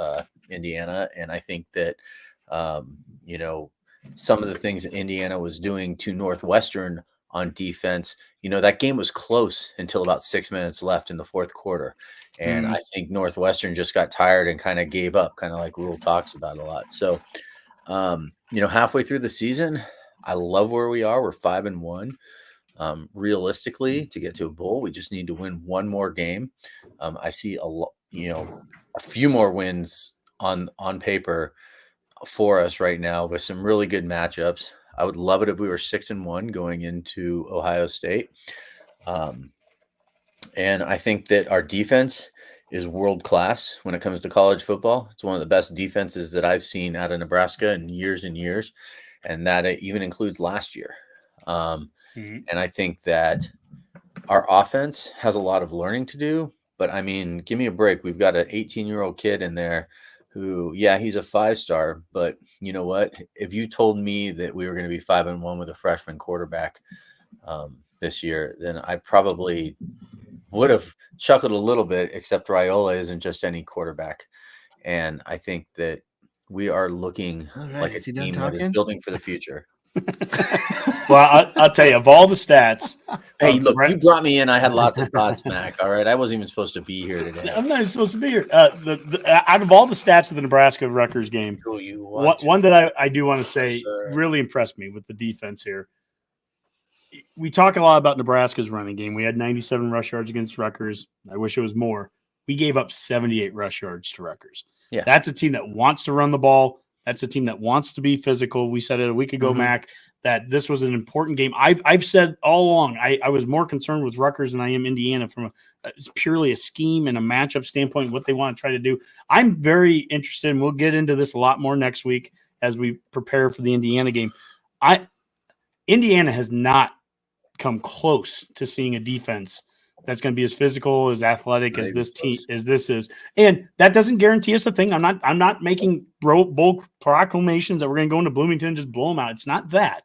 Indiana. And I think that, some of the things that Indiana was doing to Northwestern on defense, that game was close until about 6 minutes left in the fourth quarter. And I think Northwestern just got tired and kind of gave up, kind of like Rhule talks about a lot. So, halfway through the season, I love where we are. We're 5-1. Realistically, to get to a bowl, we just need to win one more game. I see a few more wins on paper for us right now with some really good matchups. I would love it if we were 6-1 going into Ohio State. And I think that our defense is world class when it comes to college football. It's one of the best defenses that I've seen out of Nebraska in years and years. And that even includes last year. And I think that our offense has a lot of learning to do, but I mean, give me a break. We've got an 18-year-old kid in there who, he's a 5-star, but you know what? If you told me that we were going to be 5-1 with a freshman quarterback this year, then I probably would have chuckled a little bit, except Raiola isn't just any quarterback. And I think that we are looking like a team that is building for the future. Well, I'll tell you, of all the stats. Hey, look, you brought me in. I had lots of thoughts, Mac. All right. I wasn't even supposed to be here today. I'm not even supposed to be here. Out of all the stats of the Nebraska-Rutgers game, one that I do want to say really impressed me with the defense here. We talk a lot about Nebraska's running game. We had 97 rush yards against Rutgers. I wish it was more. We gave up 78 rush yards to Rutgers. Yeah. That's a team that wants to run the ball. That's a team that wants to be physical. We said it a week ago, Mac, that this was an important game. I've said all along, I was more concerned with Rutgers than I am Indiana from purely a scheme and a matchup standpoint, what they want to try to do. I'm very interested, and we'll get into this a lot more next week as we prepare for the Indiana game. Indiana has not come close to seeing a defense that's going to be as physical, as athletic as this team as this is. And that doesn't guarantee us a thing. I'm not making bold proclamations that we're going to go into Bloomington and just blow them out. It's not that.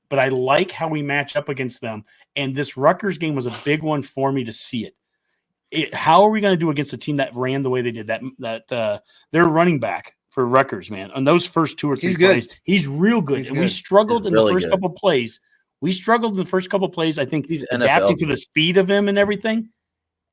But I like how we match up against them. And this Rutgers game was a big one for me to see it. How are we going to do against a team that ran the way they did? That their running back for Rutgers, man, on those first 2 or 3 plays, he's real good. We struggled in the first couple of plays. I think he's adapting to the speed of him and everything.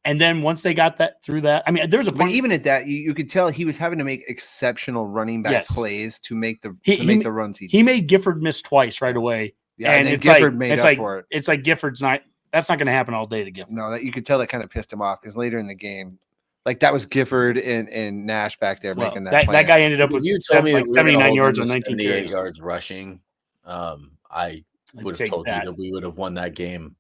And then once they got that through that, I mean, there's a point. But even at that, you could tell he was having to make exceptional running back plays to make the runs. He made Gifford miss twice right away. Yeah, and it's Gifford made up for it. It's like Gifford's not. That's not going to happen all day to Gifford. No, that you could tell that kind of pissed him off because later in the game, like that was Gifford and Nash back there making that. That guy ended up with 79 yards on 19 carries. Yards rushing. I would have told you that we would have won that game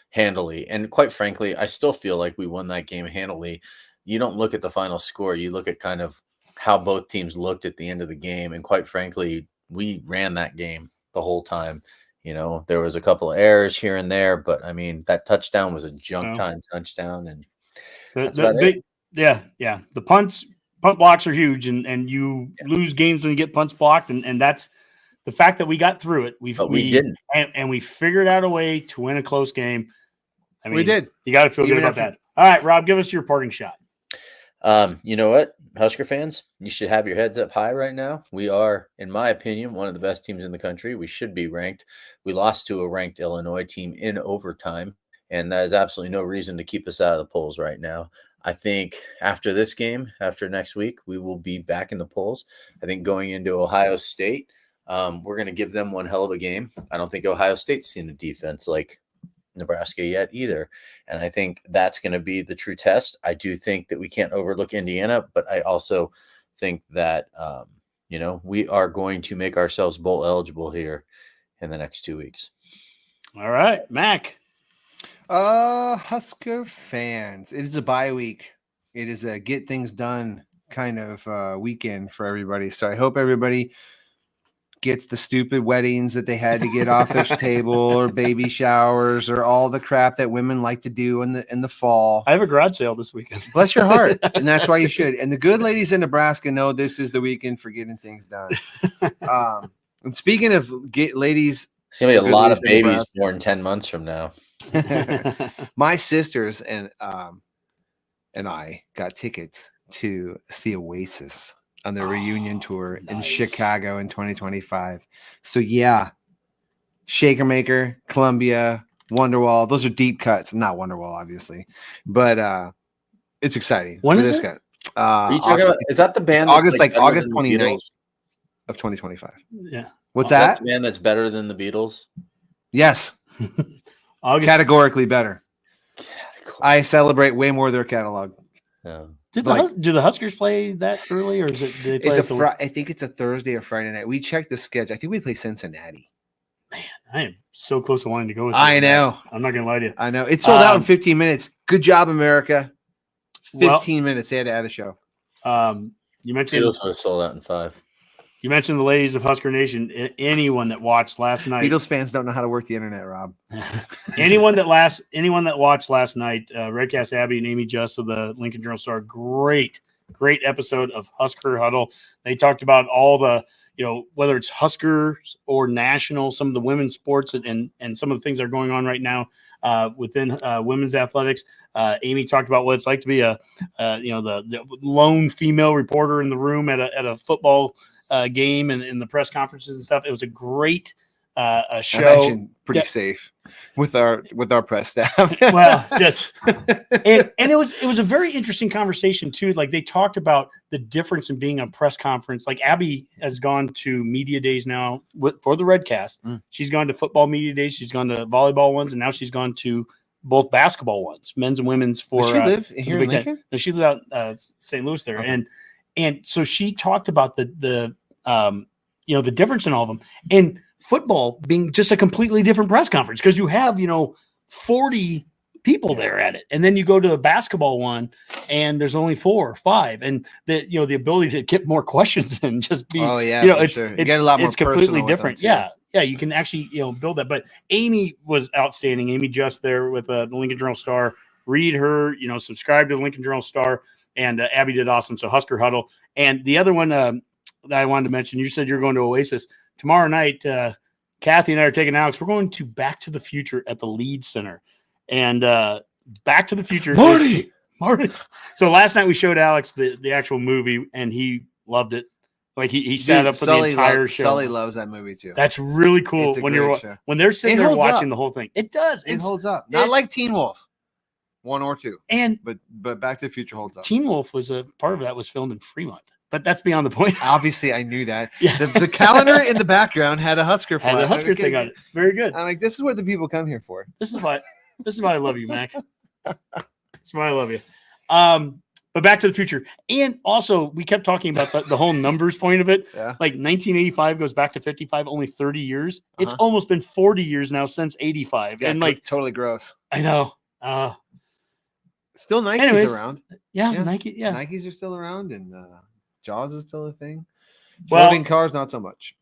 handily. And quite frankly, I still feel like we won that game handily. You don't look at the final score. You look at kind of how both teams looked at the end of the game. And quite frankly, we ran that game the whole time. There was a couple of errors here and there, but I mean, that touchdown was a junk time touchdown. And that's about it. Yeah. The punt blocks are huge and you lose games when you get punts blocked. And that's, the fact that we got through it, we didn't, and we figured out a way to win a close game. I mean, we did. You got to feel good about that. All right, Rob, give us your parting shot. You know what, Husker fans, you should have your heads up high right now. We are, in my opinion, one of the best teams in the country. We should be ranked. We lost to a ranked Illinois team in overtime, and that is absolutely no reason to keep us out of the polls right now. I think after this game, after next week, we will be back in the polls. I think going into Ohio State, we're going to give them one hell of a game. I don't think Ohio State's seen a defense like Nebraska yet either. And I think that's going to be the true test. I do think that we can't overlook Indiana, but I also think that, we are going to make ourselves bowl eligible here in the next 2 weeks. All right, Mac. Husker fans, it is a bye week. It is a get things done kind of weekend for everybody. So I hope everybody gets the stupid weddings that they had to get off their table, or baby showers, or all the crap that women like to do in the fall. I have a garage sale this weekend. Bless your heart. And that's why you should. And the good ladies in Nebraska know this is the weekend for getting things done. And speaking of ladies, It's going to be a lot of ladies in babies born 10 months from now. my sisters and I got tickets to see Oasis on their reunion tour in nice. Chicago in 2025. So yeah, Shaker Maker, Columbia, Wonderwall. Those are deep cuts. Not Wonderwall, obviously, but it's exciting. When for is this it? guy. Are you talking about? Is that the band? August, that's better August than the 29th Beatles? of 2025. Yeah. What's Is that that? the band that's better than the Beatles? Yes, August. categorically better. I celebrate way more of their catalog. Do like- the Huskers play that early, or is it? Do they play It's at the- I think it's a Thursday or Friday night. We checked the schedule. I think we play Cincinnati. I am so close to wanting to go with. I you. know. I'm not gonna lie to you. I know. It sold out in Um, 15 minutes. Good job, America. 15 Well- minutes. They had to add a show. You mentioned Beatles would have sold out in 5. you mentioned the ladies of Husker Nation. Anyone that watched last night, Beatles fans don't know how to work the internet, Rob. anyone that watched last night, Redcast Abby and Amy Just of the Lincoln Journal Star, great episode of Husker Huddle. They talked about all the, whether it's Huskers or national, some of the women's sports and some of the things that are going on right now within women's athletics. Amy talked about what it's like to be the lone female reporter in the room at a football game and in the press conferences and stuff. It was a great show. I'm actually pretty Yeah. safe with our press staff. Well, just and it was a very interesting conversation too. Like they talked about the difference in being a press conference. Like Abby has gone to media days now for the Redcast. She's gone to football media days. She's gone to volleyball ones, and now she's gone to both basketball ones, men's and women's. For Does she live for here the in Big Ten. Lincoln? No, she lives out St. Louis there, Okay. and so she talked about the difference in all of them, and football being just a completely different press conference because you have 40 people there at it, and then you go to a basketball one and there's only 4 or 5, and the ability to get more questions and just be Oh yeah, for it's sure. You it's, get a lot more it's completely personal with them, different. too. Yeah, you can actually build that. But Amy was outstanding. Amy Just there with the Lincoln Journal Star. Read her, subscribe to the Lincoln Journal Star, and Abby did awesome. So Husker Huddle, and the other one that I wanted to mention, you said you're going to Oasis tomorrow night. Kathy and I are taking Alex. We're going to Back to the Future at the Lead Center, and Back to the Future. Marty. So last night we showed Alex the actual movie, and he loved it. Like he sat up for the entire show. Sully loves that movie too. That's really cool It's a when great show. when they're sitting It there holds watching up. the whole thing. It does. It It's, holds up. Not like Teen Wolf 1 or 2, and but Back to the Future holds up. Teen Wolf was a part of that was filmed in Fremont, but that's beyond the point. Obviously, I knew that. Yeah. The calendar in the background had a Husker flag. Had the Husker Okay. thing on it. Very good. I'm like, this is what the people come here for. This is why I love you, Mac. That's why I love you. But Back to the Future. And also we kept talking about the whole numbers point of it. Yeah. Like 1985 goes back to 55, only 30 years. It's Uh-huh. almost been 40 years now since 85. Yeah, and like, totally gross. I know. Still Nike's Anyways, around. Yeah, Yeah. Nike. Yeah. Nikes are still around, and Jaws is still a thing. Well- Floating cars, not so much.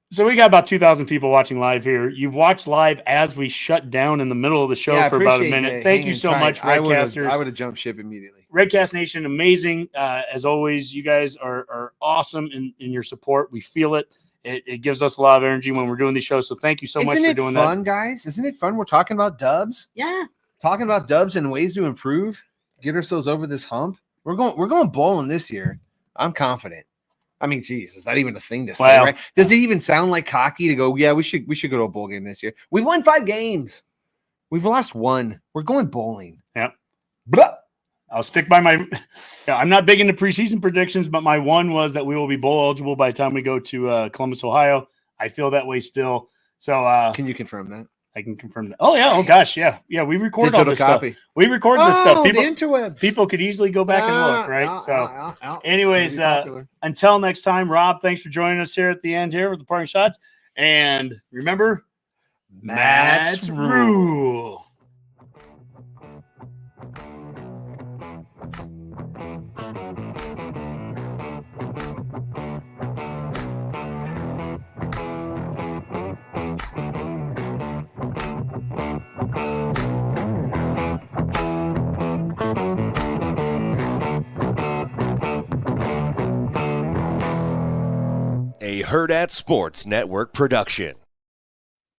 So we got about 2,000 people watching live here. You've watched live as we shut down in the middle of the show I for about a appreciate minute. you Thank you hanging so tight. much, I would Redcasters. have jumped ship immediately. Redcast Nation, amazing. As always, you guys are awesome in your support. We feel it. It gives us a lot of energy when we're doing these shows. So thank you so much for doing fun, that. guys? Isn't it fun? We're talking about dubs. Yeah. Talking about dubs and ways to improve, get ourselves over this hump. We're going bowling this year. I'm confident. I mean, geez, is that even a thing to say? Well, right? Does it even sound like cocky to go? Yeah, we should go to a bowl game this year. We've won 5 games. We've lost 1. We're going bowling. Yep. Blah. I'll stick by my. Yeah, I'm not big into preseason predictions, but my one was that we will be bowl eligible by the time we go to Columbus, Ohio. I feel that way still. So can you confirm that? I can confirm that. Oh yeah. Oh gosh. Yeah. Yeah. We recorded all Digital this copy. stuff. We recorded this stuff. The interwebs. People could easily go back and look, right? Anyways, until next time, Rob, thanks for joining us here at the end here with the parting shots. And remember, Matt's rule. A Herd at Sports Network production.